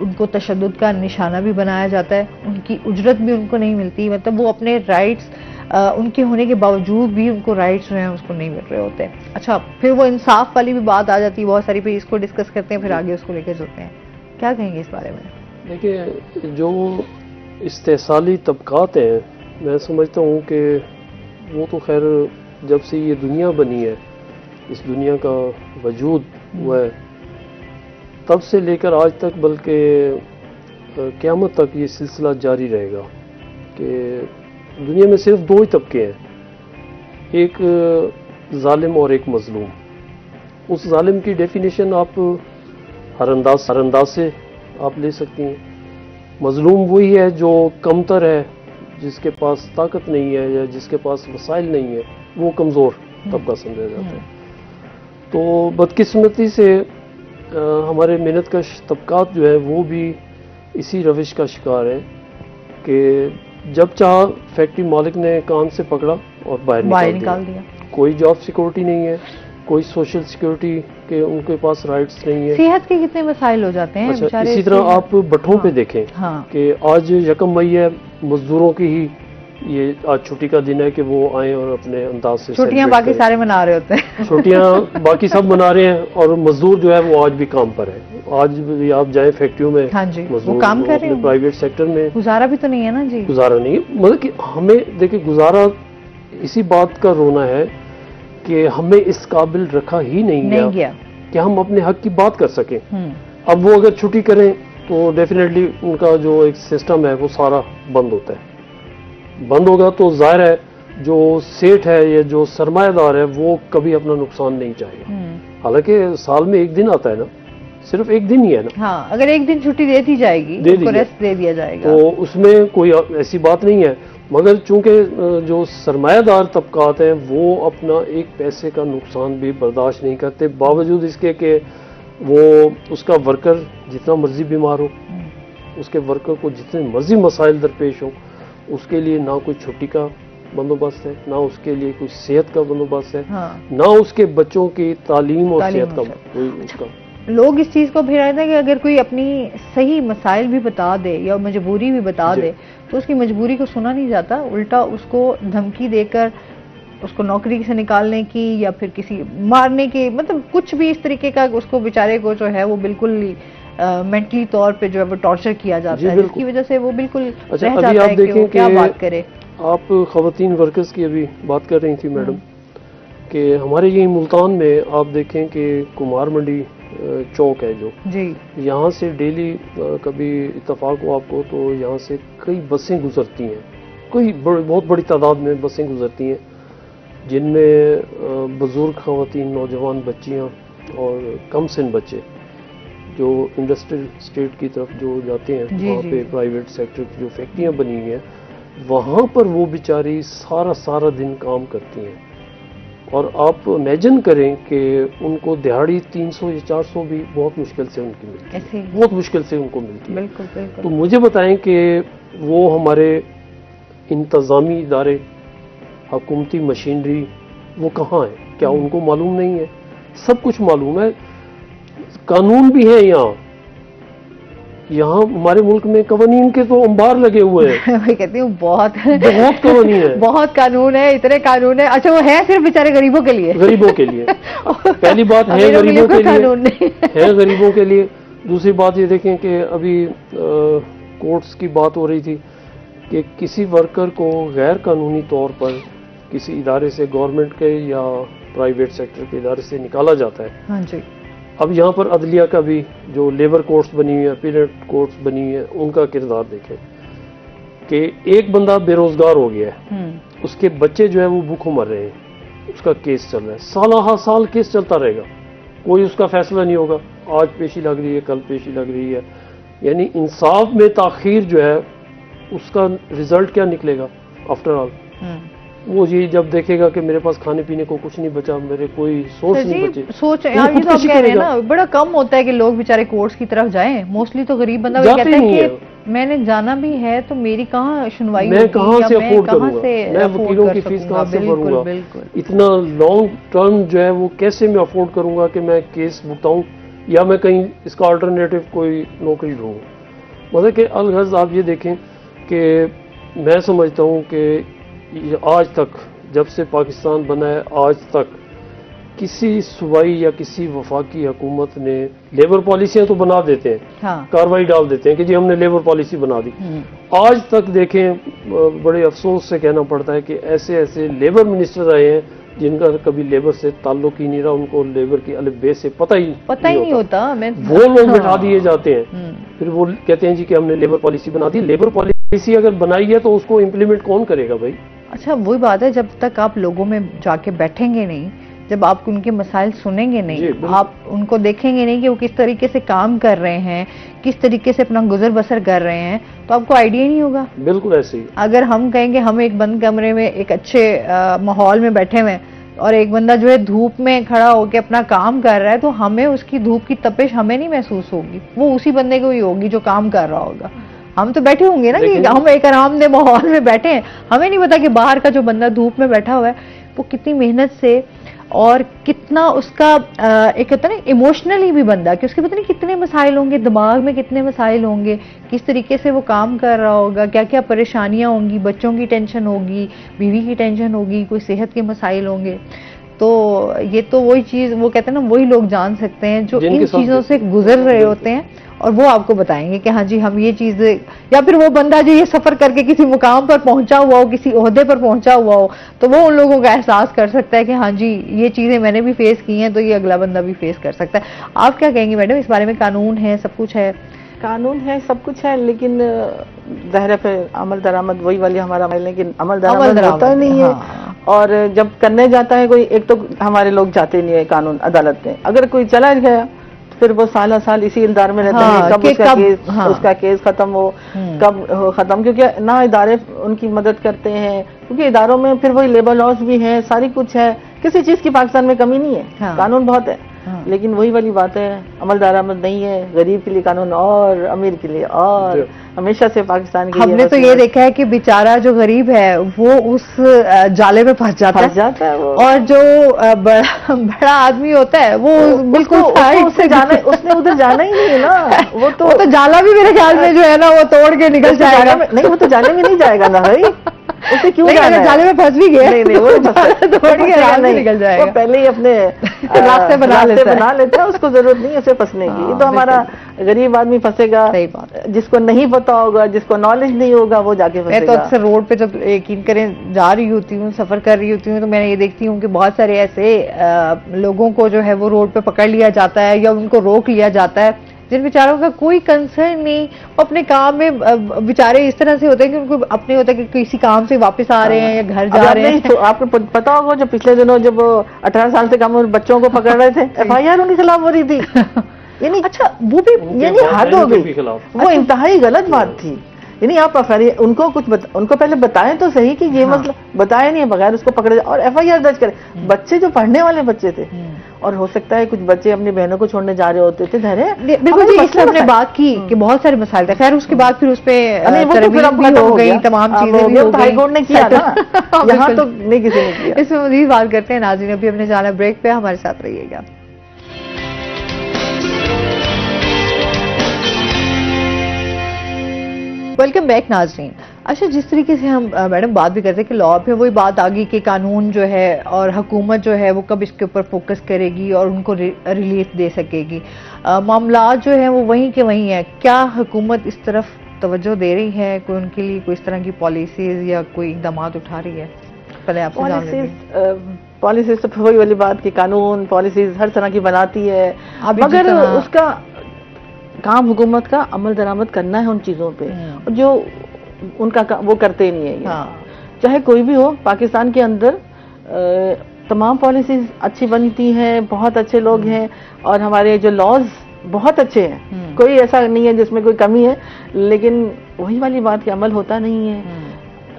उनको तशद्दुद का निशाना भी बनाया जाता है, उनकी उजरत भी उनको नहीं मिलती, मतलब वो अपने राइट्स उनके होने के बावजूद भी उनको राइट्स जो हैं उसको नहीं मिल रहे होते हैं। अच्छा, फिर वो इंसाफ वाली भी बात आ जाती है बहुत सारी, फिर इसको डिस्कस करते हैं, फिर आगे उसको लेकर चलते हैं। क्या कहेंगे इस बारे में? देखिए, जो इस्तेसाली तबकात हैं, मैं समझता हूँ कि वो तो खैर जब से ये दुनिया बनी है, इस दुनिया का वजूद हुआ है, तब से लेकर आज तक, बल्कि क़यामत तक ये सिलसिला जारी रहेगा कि दुनिया में सिर्फ दो ही तबके हैं, एक जालिम और एक मजलूम। उस जालिम की डेफिनेशन आप हर अंदाज से आप ले सकती हैं। मजलूम वही है जो कमतर है, जिसके पास ताकत नहीं है या जिसके पास वसाइल नहीं है, वो कमज़ोर तबका समझा जाता है। तो बदकिस्मती से हमारे मेहनतकश तबकात जो है वो भी इसी रविश का शिकार है कि जब चाह फैक्ट्री मालिक ने कान से पकड़ा और बाहर निकाल दिया। कोई जॉब सिक्योरिटी नहीं है, कोई सोशल सिक्योरिटी के उनके पास राइट्स नहीं है। सेहत के कितने मसाइल हो जाते हैं। अच्छा, इसी तरह आप भट्ठों पे देखें कि आज 1 मई है, मजदूरों की ही ये आज छुट्टी का दिन है कि वो आए और अपने अंदाज से छुट्टियां बाकी सारे मना रहे होते हैं। छुट्टियां बाकी सब मना रहे हैं और मजदूर जो है वो आज भी काम पर है। आज भी आप जाएं फैक्ट्रियों में, हाँ जी, वो काम कर रहे हैं, प्राइवेट सेक्टर में। गुजारा भी तो नहीं है ना जी, गुजारा नहीं है। मतलब कि हमें देखिए, गुजारा इसी बात का रोना है कि हमें इस काबिल रखा ही नहीं गया कि हम अपने हक की बात कर सकें। अब वो अगर छुट्टी करें तो डेफिनेटली उनका जो एक सिस्टम है वो सारा बंद होता है। बंद होगा तो जाहिर है जो सेठ है या जो सरमायादार है वो कभी अपना नुकसान नहीं चाहेगा। हालांकि साल में एक दिन आता है ना, सिर्फ एक दिन ही है ना। हाँ, अगर एक दिन छुट्टी दे दी जाएगी, उनको रेस्ट दे दिया जाएगा, तो उसमें कोई ऐसी बात नहीं है। मगर चूंकि जो सरमायादार तबकात हैं वो अपना एक पैसे का नुकसान भी बर्दाश्त नहीं करते, बावजूद इसके कि वो उसका वर्कर जितना मर्जी बीमार हो, उसके वर्कर को जितने मर्जी मसाइल दरपेश हो, उसके लिए ना कोई छुट्टी का बंदोबस्त है, ना उसके लिए कोई सेहत का बंदोबस्त है, ना उसके बच्चों की तालीम और सेहत का कोई उसका। लोग इस चीज को फिर रहते हैं कि अगर कोई अपनी सही मसाइल भी बता दे या मजबूरी भी बता दे तो उसकी मजबूरी को सुना नहीं जाता, उल्टा उसको धमकी देकर उसको नौकरी से निकालने की या फिर किसी मारने की, मतलब कुछ भी इस तरीके का उसको बेचारे को जो है वो बिल्कुल मेंटली तौर पे जो है वो टॉर्चर किया जाता है, जिसकी वजह से वो बिल्कुल अच्छा, रह जाता है कि वो क्या बात करे। आप खवातीन वर्कर्स की अभी बात कर रही थी मैडम कि हमारे यही मुल्तान में आप देखें कि कुमार मंडी चौक है जो जी, यहाँ से डेली कभी इत्तेफाक हो आपको तो यहाँ से कई बसें गुजरती हैं, बहुत बड़ी तादाद में बसें गुजरती हैं, जिनमें बुजुर्ग खवातीन, नौजवान बच्चियाँ और कम सिन बच्चे जो इंडस्ट्रियल स्टेट की तरफ जो जाते हैं, वहाँ पे प्राइवेट सेक्टर की जो फैक्ट्रियाँ बनी हुई हैं वहाँ पर वो बेचारी सारा दिन काम करती हैं। और आप इमेजिन करें कि उनको दिहाड़ी 300 या 400 भी बहुत मुश्किल से उनकी मिलती है, बहुत मुश्किल से उनको मिलती है। बिल्कुल बिल्कुल। तो मुझे बताएं कि वो हमारे इंतज़ामी इदारे, हुकूमती मशीनरी वो कहाँ है? क्या उनको मालूम नहीं है? सब कुछ मालूम है, कानून भी है। यहाँ हमारे मुल्क में कवानीन के तो अंबार लगे हुए हैं। मैं कहती हूँ बहुत कवानीन है, बहुत कानून है, इतने कानून है। अच्छा, वो है सिर्फ बेचारे गरीबों के लिए, पहली बात है गरीबों के लिए, है गरीबों के लिए। दूसरी बात ये देखें कि अभी कोर्ट्स की बात हो रही थी कि किसी वर्कर को गैर कानूनी तौर पर किसी इदारे से, गवर्नमेंट के या प्राइवेट सेक्टर के इदारे से निकाला जाता है, हाँ जी, अब यहाँ पर अदलिया का भी जो लेबर कोर्ट्स बनी हुई है, अपीलेट कोर्ट्स बनी हुई है, उनका किरदार देखें कि एक बंदा बेरोजगार हो गया है, उसके बच्चे जो है वो भूखों मर रहे हैं, उसका केस चल रहा है, साल साल केस चलता रहेगा, कोई उसका फैसला नहीं होगा, आज पेशी लग रही है, कल पेशी लग रही है, यानी इंसाफ में ताखीर जो है उसका रिजल्ट क्या निकलेगा आफ्टर ऑल? वो ये जब देखेगा कि मेरे पास खाने पीने को कुछ नहीं बचा, मेरे कोई सोर्स नहीं बचे, सोच यार ये तो आप कह रहे हैं ना, बड़ा कम होता है कि लोग बेचारे कोर्ट्स की तरफ जाएं। मोस्टली तो गरीब बंदा भी कहता है कि मैंने जाना भी है तो मेरी कहाँ सुनवाई होगी, मैं कहाँ से अफोर्ड करूंगा, मैं वकीलों की फीस कहाँ से भरूंगा, इतना लॉन्ग टर्म जो है वो कैसे मैं अफोर्ड करूंगा कि मैं केस भुगताऊं, या मैं कहीं इसका अल्टरनेटिव कोई नौकरी ढूंढूं। मतलब कि अलगज़ आप ये देखें कि मैं समझता हूँ कि आज तक जब से पाकिस्तान बना है आज तक किसी सूबाई या किसी वफाकी हुकूमत ने लेबर पॉलिसियां तो बना देते हैं, हाँ। कार्रवाई डाल देते हैं कि जी हमने लेबर पॉलिसी बना दी, आज तक देखें बड़े अफसोस से कहना पड़ता है कि ऐसे ऐसे लेबर मिनिस्टर आए हैं जिनका कभी लेबर से ताल्लुक ही नहीं रहा, उनको लेबर की अलग बेस से पता ही नहीं होता। वो लोग बिठा दिए जाते हैं, फिर वो कहते हैं जी कि हमने लेबर पॉलिसी बना दी। लेबर पॉलिसी अगर बनाई है तो उसको इम्प्लीमेंट कौन करेगा भाई? अच्छा वही बात है, जब तक आप लोगों में जाके बैठेंगे नहीं, जब आप उनके मसाइल सुनेंगे नहीं, आप उनको देखेंगे नहीं कि वो किस तरीके से काम कर रहे हैं, किस तरीके से अपना गुजर बसर कर रहे हैं, तो आपको आइडिया नहीं होगा। बिल्कुल ऐसे ही। अगर हम कहेंगे हम एक बंद कमरे में एक अच्छे माहौल में बैठे हुए और एक बंदा जो है धूप में खड़ा होकर अपना काम कर रहा है, तो हमें उसकी धूप की तपिश हमें नहीं महसूस होगी, वो उसी बंदे को ही होगी जो काम कर रहा होगा। हम तो बैठे होंगे ना कि हम एक आरामदेह माहौल में बैठे हैं, हमें नहीं पता कि बाहर का जो बंदा धूप में बैठा हुआ है वो कितनी मेहनत से और कितना उसका एक कहता है ना इमोशनली भी बंदा कि उसके पता नहीं कितने मसाइल होंगे, दिमाग में कितने मसाइल होंगे, किस तरीके से वो काम कर रहा होगा, क्या क्या परेशानियां होंगी, बच्चों की टेंशन होगी, बीवी की टेंशन होगी, कोई सेहत के मसाइल होंगे। तो ये तो वही चीज वो कहते हैं ना, वही लोग जान सकते हैं जो इन चीजों से गुजर रहे होते हैं, और वो आपको बताएंगे कि हाँ जी हम ये चीज, या फिर वो बंदा जो ये सफर करके किसी मुकाम पर पहुंचा हुआ हो, किसी ओहदे पर पहुंचा हुआ हो, तो वो उन लोगों का एहसास कर सकता है कि हाँ जी ये चीजें मैंने भी फेस की हैं, तो ये अगला बंदा भी फेस कर सकता है। आप क्या कहेंगी मैडम इस बारे में? कानून है, सब कुछ है, कानून है, सब कुछ है, लेकिन ज़ाहिर पे अमल दरामद वही वाली हमारा मामला, लेकिन अमल दरामद होता ही नहीं है। और जब करने जाता है कोई, एक तो हमारे लोग जाते नहीं है कानून अदालत में, अगर कोई चला गया फिर वो साल साल इसी इंतजार में रहते हैं कब उसका केस खत्म हो, कब खत्म, क्योंकि ना इदारे उनकी मदद करते हैं, क्योंकि इदारों में फिर वही लेबर लॉस भी है, सारी कुछ है, किसी चीज की पाकिस्तान में कमी नहीं है, कानून बहुत है, लेकिन वही वाली बात है अमल दरामद नहीं है। गरीब के लिए कानून और अमीर के लिए और, हमेशा से पाकिस्तान की हमने तो ये देखा है कि बेचारा जो गरीब है वो उस जाले में फंस जाता है वो। और जो बड़ा आदमी होता है वो बिल्कुल उसने उधर जाना ही नहीं है ना, वो तो जाला भी मेरे ख्याल में जो है ना वो तोड़ के निकल जाएगा। नहीं वो तो जाले में नहीं जाएगा ना भाई, उसे क्यों जाले में फंस भी गया, नहीं वो निकल जाएगा, वो पहले ही अपने रास्ते बना लेता है, उसको जरूरत नहीं है उसे फंसने की। ये तो हमारा गरीब आदमी फंसेगा, जिसको नहीं पता होगा, जिसको नॉलेज नहीं होगा, वो जाके फंसेगा। मैं तो अक्सर रोड पे जब यकीन करें जा रही होती हूँ, सफर कर रही होती हूँ, तो मैंने ये देखती हूँ कि बहुत सारे ऐसे लोगों को जो है वो रोड पे पकड़ लिया जाता है या उनको रोक लिया जाता है जिन बेचारों का कोई कंसर्न नहीं, वो अपने काम में बेचारे इस तरह से होते हैं कि उनको अपने होता है कि किसी काम से वापस आ रहे हैं या घर जा रहे हैं। तो आपको पता होगा जो पिछले दिनों जब 18 साल से कम बच्चों को पकड़ रहे थे, FIR उनके खिलाफ हो रही थी, यानी अच्छा वो भी यानी हद हो गई, वो इंतहाई गलत बात थी। यानी आप उनको कुछ उनको पहले बताएं तो सही कि ये मसला, बताया नहीं, बगैर उसको पकड़े और FIR दर्ज करें। बच्चे जो पढ़ने वाले बच्चे थे, और हो सकता है कुछ बच्चे अपनी बहनों को छोड़ने जा रहे होते थे, बिल्कुल जी, इसलिए हमने बात की कि बहुत सारे मसाइल थे। खैर उसके बाद फिर उस पर हो गई, तमाम चीजें भी हो गई, हाईकोर्ट ने किया ना, यहाँ तो नहीं किसी ने किया। इसमें मजीद बात करते हैं नाज़रीन, अभी हमने जाना ब्रेक पे, हमारे साथ रहिएगा। वेलकम बैक नाज़रीन। अच्छा जिस तरीके से हम मैडम बात भी करते हैं कि लॉ पे वही बात आ गई कि कानून जो है और हुकूमत जो है वो कब इसके ऊपर फोकस करेगी और उनको रिलीफ दे सकेगी, मामला जो है वो वहीं के वहीं है। क्या हुकूमत इस तरफ तवज्जो दे रही है, कोई उनके लिए कोई इस तरह की पॉलिसीज या कोई इकदाम उठा रही है? पहले आपसे जान लेंगे। पॉलिसीज तो वही वाली बात कि कानून पॉलिसीज हर तरह की बनाती है, मगर उसका काम हुकूमत का अमल दरामद करना है उन चीज़ों पे, जो उनका वो करते ही नहीं है। चाहे कोई भी हो, पाकिस्तान के अंदर तमाम पॉलिसीज अच्छी बनती हैं, बहुत अच्छे लोग हैं और हमारे जो लॉज बहुत अच्छे हैं, कोई ऐसा नहीं है जिसमें कोई कमी है, लेकिन वही वाली बात कि अमल होता नहीं है।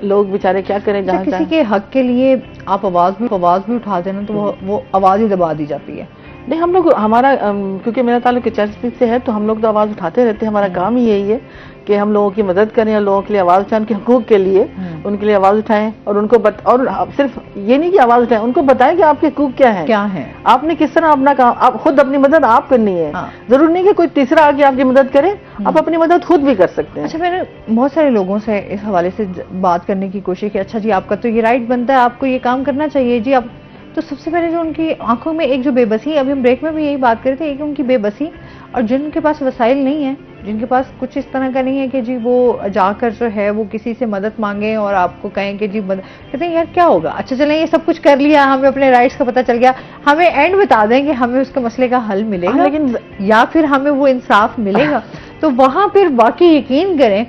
लोग बेचारे क्या करें, जहाँ किसी के हक के लिए आप आवाज भी उठाते हैं तो वो आवाज ही दबा दी जाती है। नहीं, हम लोग हमारा क्योंकि मेरा ताल्लुक चर्च से है तो हम लोग तो आवाज उठाते रहते हैं। हमारा काम ही यही है कि हम लोगों की मदद करें और लोगों के लिए आवाज उठाएं, उनके हकूक के लिए उनके लिए आवाज उठाएं और उनको और सिर्फ ये नहीं कि आवाज उठाएं, उनको बताएं कि आपके हकूक क्या है, आपने किस तरह अपना काम, आप खुद अपनी मदद आप करनी है। जरूर नहीं कि कोई तीसरा आके आपकी मदद करे, आप अपनी मदद खुद भी कर सकते हैं। अच्छा, मैंने बहुत सारे लोगों से इस हवाले से बात करने की कोशिश की, अच्छा जी आपका तो ये राइट बनता है, आपको ये काम करना चाहिए जी आप। तो सबसे पहले जो उनकी आंखों में एक जो बेबसी, अभी हम ब्रेक में भी यही बात कर रहे थे, एक उनकी बेबसी, और जिनके पास वसाइल नहीं है, जिनके पास कुछ इस तरह का नहीं है कि जी वो जाकर जो है वो किसी से मदद मांगे और आपको कहें कि जी कहते हैं यार क्या होगा, अच्छा चलें ये सब कुछ कर लिया, हमें अपने राइट्स का पता चल गया, हमें एंड बता दें कि हमें उसके मसले का हल मिलेगा, लेकिन या फिर हमें वो इंसाफ मिलेगा, तो वहां फिर बाकी यकीन करें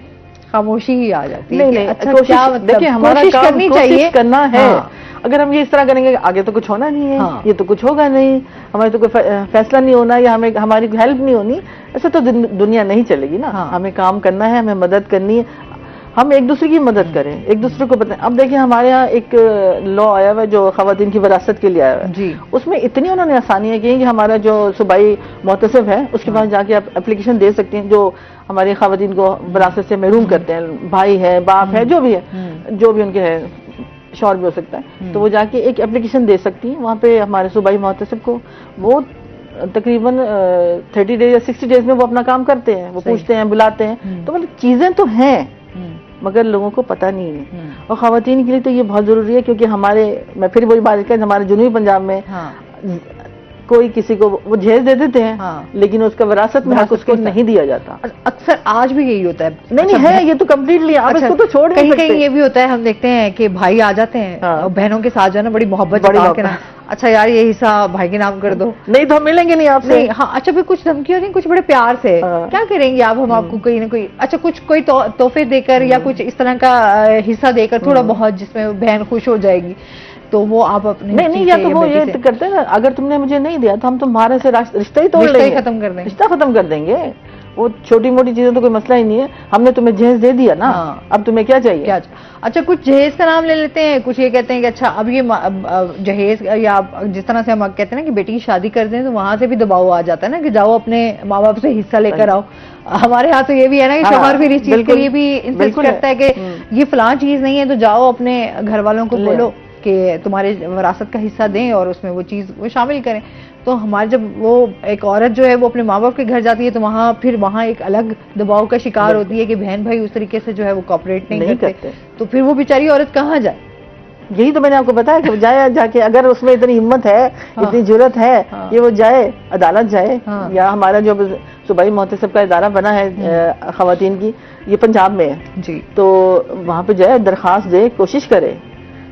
खामोशी ही आ जाती है। नहीं, अच्छा क्या मतलब, देखिए हमारा काम करनी चाहिए, करना है। अगर हम ये इस तरह करेंगे आगे तो कुछ होना नहीं है, ये तो कुछ होगा नहीं, हमारे तो कोई फैसला नहीं होना या हमें हमारी हेल्प नहीं होनी, ऐसे तो दुनिया नहीं चलेगी ना। हमें काम करना है, हमें मदद करनी है, हम एक दूसरे की मदद करें, एक दूसरे को बताएं। अब देखिए हमारे यहाँ एक लॉ आया हुआ है जो खवातीन की विरासत के लिए आया हुआ है, उसमें इतनी उन्होंने आसानियां की हैं कि हमारा जो सूबाई मोहतसिब है उसके पास जाके आप एप्लीकेशन दे सकती हैं, जो हमारी खवातीन को विरासत से महरूम करते हैं, भाई है, बाप है, जो भी है, जो भी उनके है, शौहर भी हो सकता है, तो वो जाके एक एप्लीकेशन दे सकती हैं वहाँ पे हमारे सूबाई मोहतसिब को। वो तकरीबन 30 डेज या 60 डेज में वो अपना काम करते हैं, वो पूछते हैं, बुलाते हैं, तो मतलब चीजें तो हैं मगर लोगों को पता नहीं है। और खवातीन के लिए तो ये बहुत जरूरी है, क्योंकि हमारे, मैं फिर वही बात कर, हमारे जुनूबी पंजाब में कोई किसी को वो जहेज दे देते हैं, लेकिन उसका विरासत में हक उसको नहीं दिया जाता। अक्सर आज भी यही होता है। नहीं है, ये तो कम्प्लीटली आप इसको तो छोड़ नहीं सकते। कहीं ये भी होता है, हम देखते हैं कि भाई आ जाते हैं और बहनों के साथ जो है ना बड़ी मोहब्बत के ना, अच्छा यार ये हिस्सा भाई के नाम कर दो, नहीं तो हम मिलेंगे नहीं आपसे। नहीं, हाँ, अच्छा फिर कुछ धमकी होती है, कुछ बड़े प्यार से क्या करेंगे आप, हम आपको कहीं ना कोई अच्छा कुछ कोई तोहफे देकर या कुछ इस तरह का हिस्सा देकर थोड़ा बहुत, जिसमें बहन खुश हो जाएगी, तो वो आप अपने नहीं या तो वो ये करते हैं, अगर तुमने मुझे नहीं दिया तो हम तुम्हारे से रिश्ता ही तोड़ लेंगे, खत्म कर देंगे, रिश्ता खत्म कर देंगे। वो छोटी मोटी चीजें तो कोई मसला ही नहीं है, हमने तुम्हें जहेज दे दिया ना, अब तुम्हें क्या चाहिए? क्या? अच्छा कुछ जहेज का नाम ले लेते हैं, कुछ ये कहते हैं कि अच्छा अब ये जहेज, या जिस तरह से हम कहते हैं ना कि बेटी की शादी कर दें तो वहां से भी दबाव आ जाता है ना कि जाओ अपने माँ बाप से हिस्सा लेकर आओ। हमारे यहाँ तो ये भी है ना कि शौहर फिर इस चीज के लिए भी इंसिस्ट करता है कि ये फलां चीज नहीं है तो जाओ अपने घर वालों को बोलो कि तुम्हारे विरासत का हिस्सा दें और उसमें वो चीज वो शामिल करें। तो हमारे जब वो एक औरत जो है वो अपने माँ बाप के घर जाती है तो वहाँ फिर वहाँ एक अलग दबाव का शिकार होती है कि बहन भाई उस तरीके से जो है वो कोऑपरेट नहीं करते, तो फिर वो बेचारी औरत कहाँ जाए? यही तो मैंने आपको बताया कि जाए, जाके अगर उसमें इतनी हिम्मत है, इतनी जुर्रत है कि वो जाए, अदालत जाए, या हमारा जो सूबाई मोहतसिब का इदारा बना है खवातीन की, ये पंजाब में है जी, तो वहाँ पे जाए, दरखास्त दे, कोशिश करे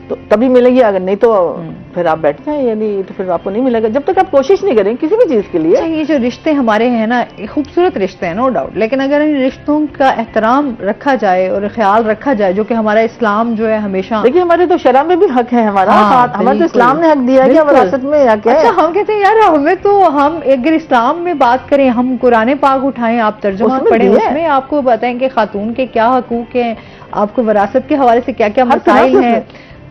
तो तभी मिलेगी, अगर नहीं तो फिर आप बैठ जाए, यानी तो फिर आपको नहीं मिलेगा जब तक आप कोशिश नहीं करें किसी भी चीज के लिए। ये जो रिश्ते हमारे हैं ना, खूबसूरत रिश्ते हैं नो डाउट, लेकिन अगर इन रिश्तों का एहतराम रखा जाए और ख्याल रखा जाए, जो कि हमारा इस्लाम जो है हमेशा, देखिए हमारे तो शरअ में भी हक है हमारा, हमें तो इस्लाम ने हक दिया है विरासत में हक है। अच्छा हम कहते हैं यार हमें तो, हम अगर इस्लाम में बात करें, हम कुरान पाक उठाएं, आप तर्जुमा पढ़ें, उसमें आपको बताएं कि खातून के क्या हकूक हैं, आपको विरासत के हवाले से क्या क्या मसाइल हैं,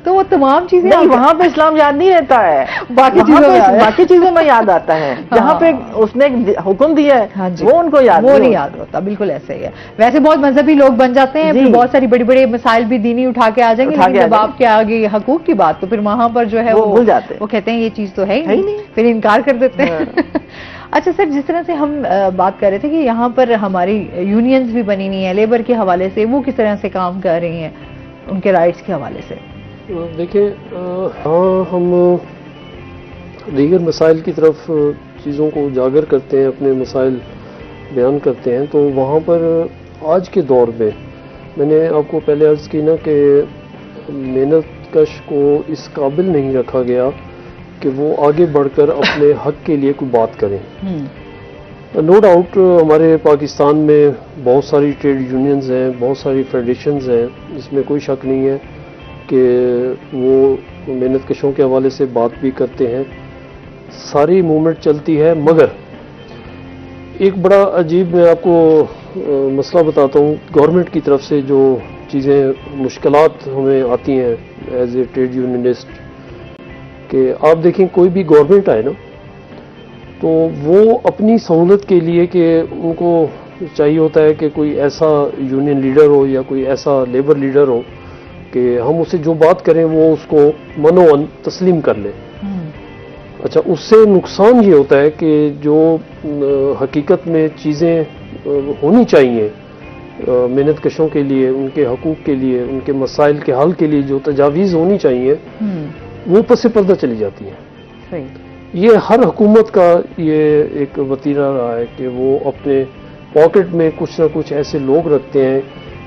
तो वो तमाम चीजें नहीं, वहाँ पे इस्लाम याद नहीं रहता है, बाकी चीजों में याद आता है। जहाँ पे उसने हुक्म दिया है वो उनको याद नहीं याद होता, बिल्कुल ऐसे ही है। वैसे बहुत मजहबी लोग बन जाते हैं, फिर बहुत सारी बड़ी बड़ी मसाइल भी दीनी उठा के आ जाएंगे, लेकिन जब आपके आगे हकूक की बात तो फिर वहां पर जो है वो भूल जाते हैं, वो कहते हैं ये चीज तो है ही नहीं, फिर इनकार कर देते हैं। अच्छा सर, जिस तरह से हम बात कर रहे थे कि यहाँ पर हमारी यूनियंस भी बनी हुई है लेबर के हवाले से, वो किस तरह से काम कर रही हैं उनके राइट्स के हवाले से? देखिए, हाँ हम दीगर मसाइल की तरफ चीज़ों को उजागर करते हैं, अपने मसाइल बयान करते हैं, तो वहाँ पर आज के दौर में मैंने आपको पहले अर्ज़ की ना कि मेहनत कश को इस काबिल नहीं रखा गया कि वो आगे बढ़कर अपने हक के लिए कोई बात करें। नो डाउट हमारे पाकिस्तान में बहुत सारी ट्रेड यूनियंस हैं, बहुत सारी फेडरेशंस हैं, इसमें कोई शक नहीं है कि वो मेहनत कशों के हवाले से बात भी करते हैं, सारी मूवमेंट चलती है। मगर एक बड़ा अजीब मैं आपको मसला बताता हूँ, गवर्नमेंट की तरफ से जो चीज़ें मुश्किलात हमें आती हैं एज ए ट्रेड यूनियनिस्ट, कि आप देखें कोई भी गवर्नमेंट आए ना तो वो अपनी सहूलत के लिए कि उनको चाहिए होता है कि कोई ऐसा यूनियन लीडर हो या कोई ऐसा लेबर लीडर हो कि हम उसे जो बात करें वो उसको मनोअन तस्लीम कर ले। अच्छा, उससे नुकसान ये होता है कि जो हकीकत में चीज़ें होनी चाहिए मेहनत कशों के लिए, उनके हकूक़ के लिए, उनके मसाइल के हल के लिए जो तजावीज़ होनी चाहिए वो पसे पर्दा चली जाती है। सही। ये हर हुकूमत का ये एक वतीरा रहा है कि वो अपने पॉकेट में कुछ ना कुछ ऐसे लोग रखते हैं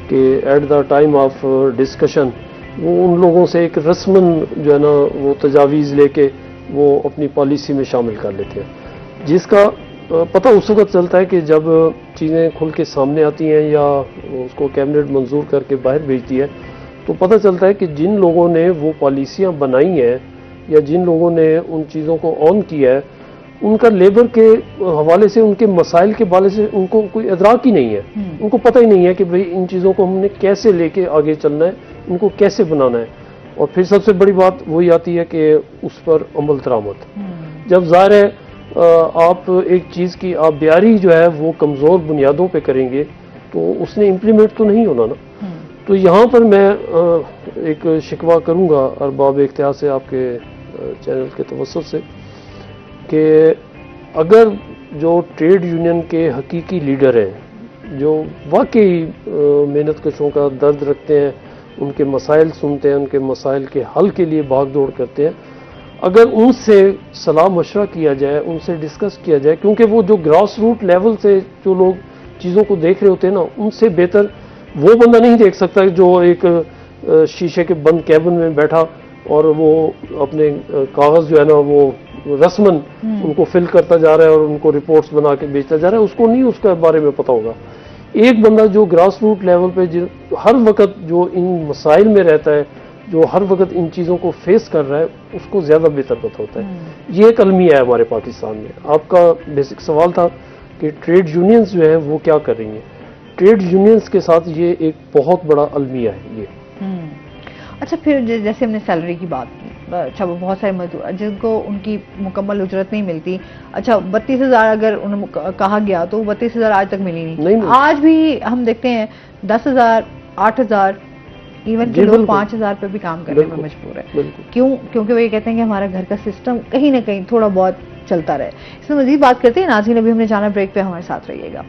कि at the time of discussion वो उन लोगों से एक रस्मन जो है ना वो तजावीज़ लेके वो अपनी पॉलिसी में शामिल कर लेते हैं, जिसका पता उस वक्त चलता है कि जब चीज़ें खुल के सामने आती हैं या उसको कैबिनेट मंजूर करके बाहर भेजती है तो पता चलता है कि जिन लोगों ने वो पॉलिसियाँ बनाई हैं या जिन लोगों ने उन चीज़ों को ऑन किया है उनका लेबर के हवाले से, उनके मसाइल के हवाले से उनको कोई इदराक ही नहीं है। उनको पता ही नहीं है कि भाई इन चीज़ों को हमने कैसे लेके आगे चलना है, उनको कैसे बनाना है। और फिर सबसे बड़ी बात वही आती है कि उस पर अमल दरामद। जब ज़ाहिर है आप एक चीज़ की आप ब्यारी जो है वो कमज़ोर बुनियादों पे करेंगे तो उसने इम्प्लीमेंट तो नहीं होना ना। तो यहाँ पर मैं एक शिकवा करूँगा अरबाब इख्तियार से, आपके चैनल के तवस्सुत से, कि अगर जो ट्रेड यूनियन के हकीकी लीडर हैं, जो वाकई मेहनत कशों का दर्द रखते हैं, उनके मसाइल सुनते हैं, उनके मसाइल के हल के लिए भाग दौड़ करते हैं, अगर उनसे सलाह मशवरा किया जाए, उनसे डिस्कस किया जाए, क्योंकि वो जो ग्रास रूट लेवल से जो लोग चीज़ों को देख रहे होते हैं ना, उनसे बेहतर वो बंदा नहीं देख सकता जो एक शीशे के बंद कैबिन में बैठा और वो अपने कागज़ जो है ना वो रस्मन उनको फिल करता जा रहा है और उनको रिपोर्ट्स बना के बेचता जा रहा है, उसको नहीं उसके बारे में पता होगा। एक बंदा जो ग्रास रूट लेवल पे हर वक्त जो इन मसाइल में रहता है, जो हर वक्त इन चीज़ों को फेस कर रहा है, उसको ज़्यादा बेहतर पता होता है। ये एक अलमिया है हमारे पाकिस्तान में। आपका बेसिक सवाल था कि ट्रेड यूनियंस जो है वो क्या कर रही हैं। ट्रेड यूनियंस के साथ ये एक बहुत बड़ा अलमिया है ये। अच्छा, फिर जैसे हमने सैलरी की बात की, अच्छा वो बहुत सारे मजदूर जिनको उनकी मुकम्मल उजरत नहीं मिलती, अच्छा 32,000 अगर उन्हें कहा गया तो 32,000 आज तक मिली नहीं। आज भी हम देखते हैं 10,000, 8,000, इवन कि लोग 5,000 पे भी काम करने में मजबूर है। क्यों? क्योंकि वो ये कहते हैं कि हमारा घर का सिस्टम कहीं ना कहीं थोड़ा बहुत चलता रहे। इसमें मजीद बात करते हैं नाज़रीन, अभी हमने जाना ब्रेक पे, हमारे साथ रहिएगा।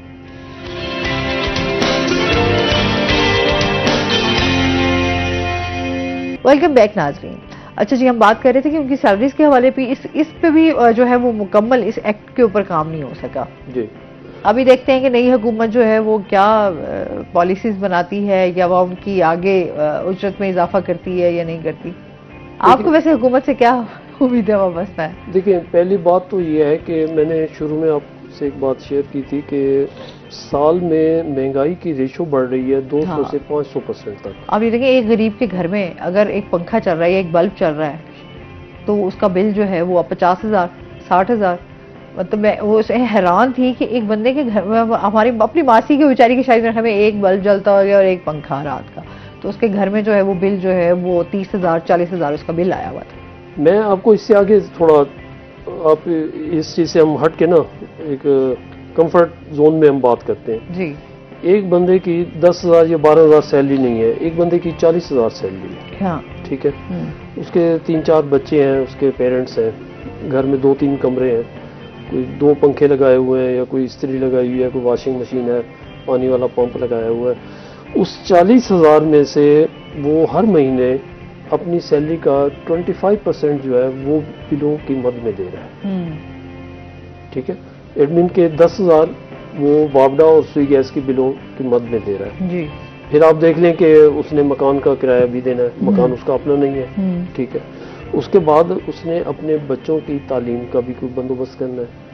वेलकम बैक नाज़रीन। अच्छा जी, हम बात कर रहे थे कि उनकी सैलरीज के हवाले पे इस पे भी जो है वो मुकम्मल इस एक्ट के ऊपर काम नहीं हो सका जी। अभी देखते हैं कि नई हुकूमत जो है वो क्या पॉलिसीज बनाती है या वो उनकी आगे उजरत में इजाफा करती है या नहीं करती। आपको वैसे हुकूमत से क्या उम्मीद है, वाबस्ता है? देखिए, पहली बात तो ये है कि मैंने शुरू में आपसे एक बात शेयर की थी कि साल में महंगाई की रेशो बढ़ रही है 200 से 500% तक। अब ये देखिए, एक गरीब के घर में अगर एक पंखा चल रहा है, एक बल्ब चल रहा है, तो उसका बिल जो है वो 50,000, 60,000। मतलब मैं वो हैरान थी कि एक बंदे के घर में, हमारी अपनी मासी की बेचारी की शादी में हमें एक बल्ब जलता हो गया और एक पंखा रात का, तो उसके घर में जो है वो बिल जो है वो 30,000, 40,000 उसका बिल आया हुआ था। मैं आपको इससे आगे थोड़ा, आप इस चीज़ से हम हट के ना एक कंफर्ट जोन में हम बात करते हैं जी। एक बंदे की 10,000 या 12,000 सैलरी नहीं है, एक बंदे की 40,000 सैलरी है। हाँ। ठीक है। उसके 3-4 बच्चे हैं, उसके पेरेंट्स हैं, घर में 2-3 कमरे हैं, कोई 2 पंखे लगाए हुए हैं या कोई इस्त्री लगाई हुई है, कोई वॉशिंग मशीन है, पानी वाला पंप लगाया हुआ है। उस 40,000 में से वो हर महीने अपनी सैलरी का 25% जो है वो बिलों की मद में दे रहा है। ठीक है। एडमिन के 10,000 वो वापडा और सुई गैस की बिलों की मद में दे रहा है जी। फिर आप देख लें कि उसने मकान का किराया भी देना है, मकान उसका अपना नहीं है, ठीक है। उसके बाद उसने अपने बच्चों की तालीम का भी कोई बंदोबस्त करना है,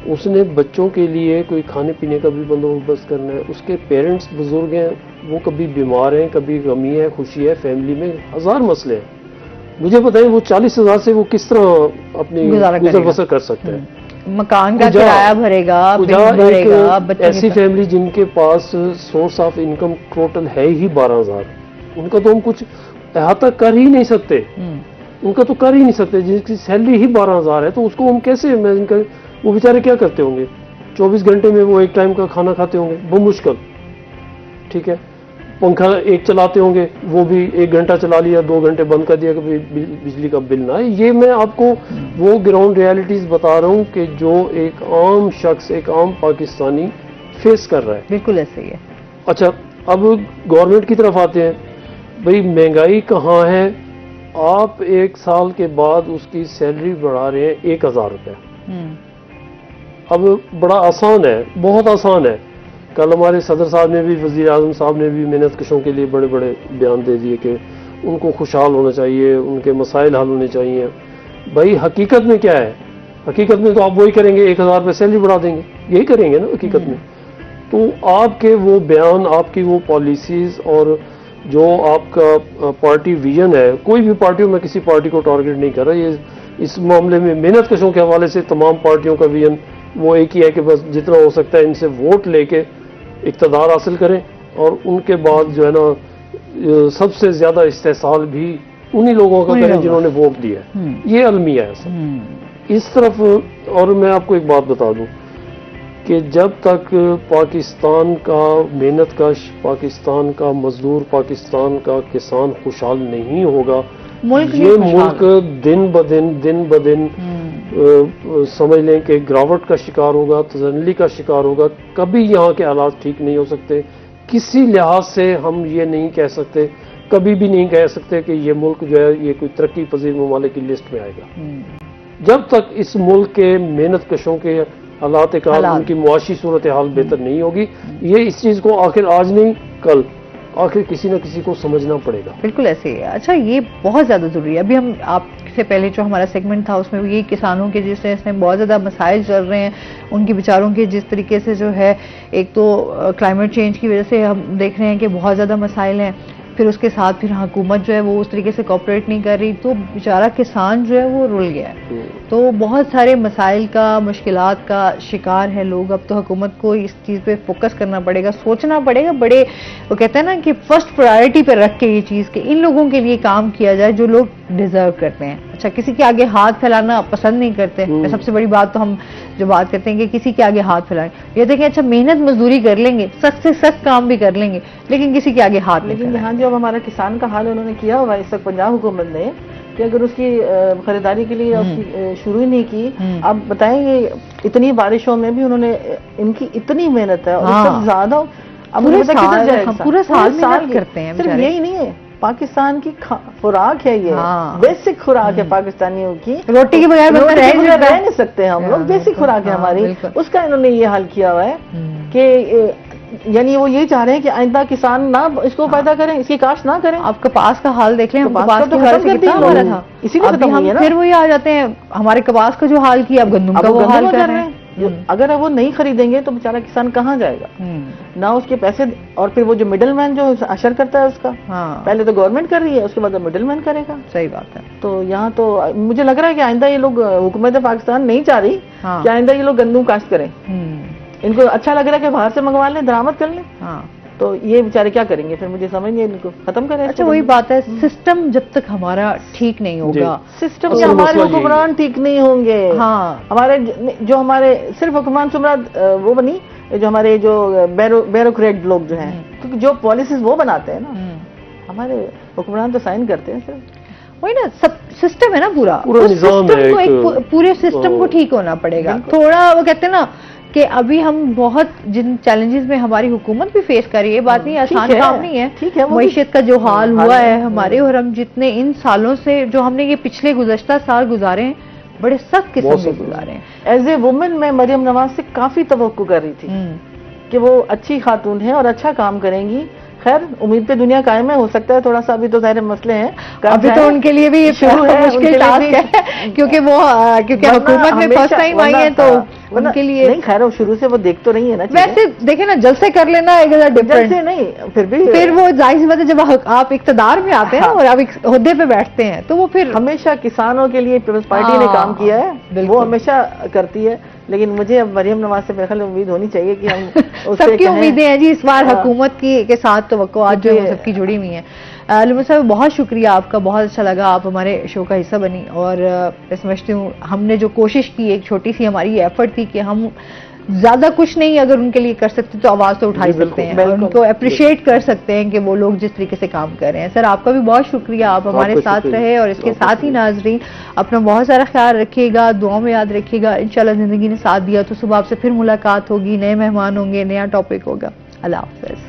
उसने बच्चों के लिए कोई खाने पीने का भी बंदोबस्त करना है, उसके पेरेंट्स बुजुर्ग हैं, वो कभी बीमार हैं, कभी गमी है, खुशी है, फैमिली में हजार मसले हैं। मुझे बताइए वो 40,000 से वो किस तरह अपनी गुजर बसर कर सकते हैं? मकान का किराया भरेगा, बिल भरेगा, ऐसी फैमिली जिनके पास सोर्स ऑफ इनकम टोटल है ही 12,000, उनका तो हम कुछ अहाता कर ही नहीं सकते, उनका तो कर ही नहीं सकते। जिसकी सैलरी ही 12,000 है तो उसको हम कैसे इमेजिन करें? वो बेचारे क्या करते होंगे? 24 घंटे में वो एक टाइम का खाना खाते होंगे बमुश्किल, ठीक है। पंखा एक चलाते होंगे, वो भी 1 घंटा चला लिया, 2 घंटे बंद कर दिया, कभी बिजली का बिल ना आए। ये मैं आपको वो ग्राउंड रियलिटीज बता रहा हूँ कि जो एक आम शख्स, एक आम पाकिस्तानी फेस कर रहा है। बिल्कुल ऐसे ही है। अच्छा, अब गवर्नमेंट की तरफ आते हैं। भाई महंगाई कहाँ है? आप 1 साल के बाद उसकी सैलरी बढ़ा रहे हैं 1,000 रुपये। अब बड़ा आसान है, बहुत आसान है। कल हमारे सदर साहब ने भी, वजीर आजम साहब ने भी मेहनत कशों के लिए बड़े बड़े बयान दे दिए कि उनको खुशहाल होना चाहिए, उनके मसाइल हल होने चाहिए। भाई हकीकत में क्या है? हकीकत में तो आप वही करेंगे, 1,000 रुपये सैलरी बढ़ा देंगे, यही करेंगे ना हकीकत में। तो आपके वो बयान, आपकी वो पॉलिसीज और जो आपका पार्टी विजन है, कोई भी पार्टी हो, मैं किसी पार्टी को टारगेट नहीं कर रहा, ये इस मामले में मेहनत कशों के हवाले से तमाम पार्टियों का विजन वो एक ही है कि बस जितना हो सकता है इनसे वोट लेके इक़्तिदार हासिल करें और उनके बाद जो है ना सबसे ज्यादा इस्तेहसाल भी उन्हीं लोगों का करें जिन्होंने वोट दिया है। ये अलमिया है सब इस तरफ। और मैं आपको एक बात बता दूं कि जब तक पाकिस्तान का मेहनत कश, पाकिस्तान का मजदूर, पाकिस्तान का किसान खुशहाल नहीं होगा, ये मुल्क दिन ब दिन समझ लें कि गिरावट का शिकार होगा, तजल्ली का शिकार होगा। कभी यहाँ के हालात ठीक नहीं हो सकते। किसी लिहाज से हम ये नहीं कह सकते, कभी भी नहीं कह सकते कि ये मुल्क जो है ये कोई तरक्की पजीर ममालिक की लिस्ट में आएगा। जब तक इस मुल्क के मेहनत कशों के हालात उनकी मुआशी सूरत हाल बेहतर नहीं होगी, ये इस चीज को आखिर आज नहीं कल आखिर किसी न किसी को समझना पड़ेगा। बिल्कुल ऐसे ही है। अच्छा, ये बहुत ज्यादा जरूरी है। अभी हम आपसे पहले जो हमारा सेगमेंट था उसमें ये किसानों के जिस इसमें बहुत ज्यादा मसाइल चल रहे हैं, उनकी बेचारों के जिस तरीके से जो है, एक तो क्लाइमेट चेंज की वजह से हम देख रहे हैं कि बहुत ज्यादा मसाइल हैं, फिर उसके साथ फिर हुकूमत जो है वो उस तरीके से कोऑपरेट नहीं कर रही, तो बेचारा किसान जो है वो रुल गया है। तो बहुत सारे मसाइल का, मुश्किलात का शिकार है लोग। अब तो हुकूमत को इस चीज़ पे फोकस करना पड़ेगा, सोचना पड़ेगा, बड़े वो कहते हैं ना कि फर्स्ट प्रायोरिटी पे रख के ये चीज़ के इन लोगों के लिए काम किया जाए जो लोग डिजर्व करते हैं। अच्छा, किसी के आगे हाथ फैलाना पसंद नहीं करते। सबसे बड़ी बात तो हम जो बात करते हैं कि किसी के आगे हाथ फैलाएं, ये देखें, अच्छा मेहनत मजदूरी कर लेंगे, सख्त से सख्त काम भी कर लेंगे, लेकिन किसी के आगे हाथ नहीं। लेकिन यहाँ जो अब हमारा किसान का हाल उन्होंने किया हुआ है इस वक्त पंजाब हुकूमत ने, कि अगर उसकी खरीदारी के लिए उसकी शुरू ही नहीं की। अब बताएंगे इतनी बारिशों में भी उन्होंने, इनकी इतनी मेहनत है और सब ज्यादा, अब पूरा साल करते हैं। सिर्फ यही नहीं है, पाकिस्तान की खुराक है ये, बेसिक खुराक है पाकिस्तानियों की। रोटी के बगैर रह नहीं सकते हम लोग, बेसिक खुराक है हमारी। उसका इन्होंने ये हाल किया हुआ है कि यानी वो ये चाह रहे हैं कि आइंदा किसान ना इसको पैदा करें, इसकी काश्त ना करें। आप कपास का हाल देख लें, कपास तो खत्म कर दिया हमारा था, इसीलिए खत्म हो गया ना। फिर वही आ जाते हैं, हमारे कपास का जो हाल किया, अब गंदम का वो हाल कर रहे हैं। अगर वो नहीं खरीदेंगे तो बेचारा किसान कहाँ जाएगा? ना उसके पैसे, और फिर वो जो मिडिल मैन जो अशर करता है उसका, पहले तो गवर्नमेंट कर रही है, उसके बाद मिडिल मैन करेगा। सही बात है। तो यहाँ तो मुझे लग रहा है कि आइंदा ये लोग, हुकूमत पाकिस्तान नहीं चाह रही कि आइंदा ये लोग गंदम काश्त करें। इनको अच्छा लग रहा है कि बाहर से मंगवा लें, दरामद कर लें। तो ये बेचारे क्या करेंगे फिर? मुझे समझ नहीं, इनको खत्म करें। अच्छा, वही बात है, सिस्टम जब तक हमारा ठीक नहीं होगा, सिस्टम से हमारे हुक्मरान ठीक नहीं होंगे। हमारे जो हमारे सिर्फ हुक्मरान सुमराद वो बनी, जो हमारे जो ब्यूरोक्रेट लोग जो हैं, क्योंकि जो पॉलिसीज वो बनाते हैं ना, हमारे हुक्मरान तो साइन करते हैं सिर्फ। वही ना, सब सिस्टम है ना, पूरा निजाम है, पूरे सिस्टम को ठीक होना पड़ेगा। थोड़ा वो कहते हैं ना कि अभी हम बहुत जिन चैलेंजेस में हमारी हुकूमत भी फेस कर रही है, बात नहीं, आसान काम नहीं है। ठीक है, मईशत का जो हाल हुआ है हमारे, और हम जितने इन सालों से जो हमने ये पिछले गुज़श्ता साल गुजारे हैं, बड़े सख्त किस्म के गुजारे हैं। एज ए वुमेन मैं मरियम नवाज से काफी तवक्को कर रही थी कि वो अच्छी खातून है और अच्छा काम करेंगी, खैर उम्मीद पे दुनिया कायम है, हो सकता है थोड़ा सा अभी तो सारे मसले हैं, अभी तो उनके लिए भी मुश्किल टास्क है क्योंकि हुकूमत में फर्स्ट टाइम आई है तो उनके लिए नहीं। खैर शुरू से वो देख तो रही है ना, वैसे देखे ना जल से कर लेना एक डिफरेंट से नहीं, फिर वो जाहिर सी बात है जब आप इक्तदार में आते हैं और आप एक ओहदे पे बैठते हैं तो वो फिर हमेशा किसानों के लिए पीपल्स पार्टी ने काम किया है, वो हमेशा करती है। लेकिन मुझे अब मरियम नवाज से मेरे ख्याल उम्मीद होनी चाहिए कि हम सबकी उम्मीदें हैं जी इस बार हुकूमत की के साथ तो आज जो सबकी जुड़ी हुई है। लुमा साहब बहुत शुक्रिया आपका, बहुत अच्छा लगा आप हमारे शो का हिस्सा बनी और मैं समझती हूँ हमने जो कोशिश की, एक छोटी सी हमारी एफर्ट थी कि हम ज्यादा कुछ नहीं अगर उनके लिए कर सकते तो आवाज तो उठा ही सकते हैं और उनको अप्रिशिएट कर सकते हैं कि वो लोग जिस तरीके से काम कर रहे हैं। सर आपका भी बहुत शुक्रिया, आप हमारे साथ रहे और इसके साथ ही नाजरीन अपना बहुत सारा ख्याल रखिएगा, दुआओं में याद रखिएगा। इंशाल्लाह जिंदगी ने साथ दिया तो सुबह आपसे फिर मुलाकात होगी, नए मेहमान होंगे, नया टॉपिक होगा। अल्लाह हाफ़िज़।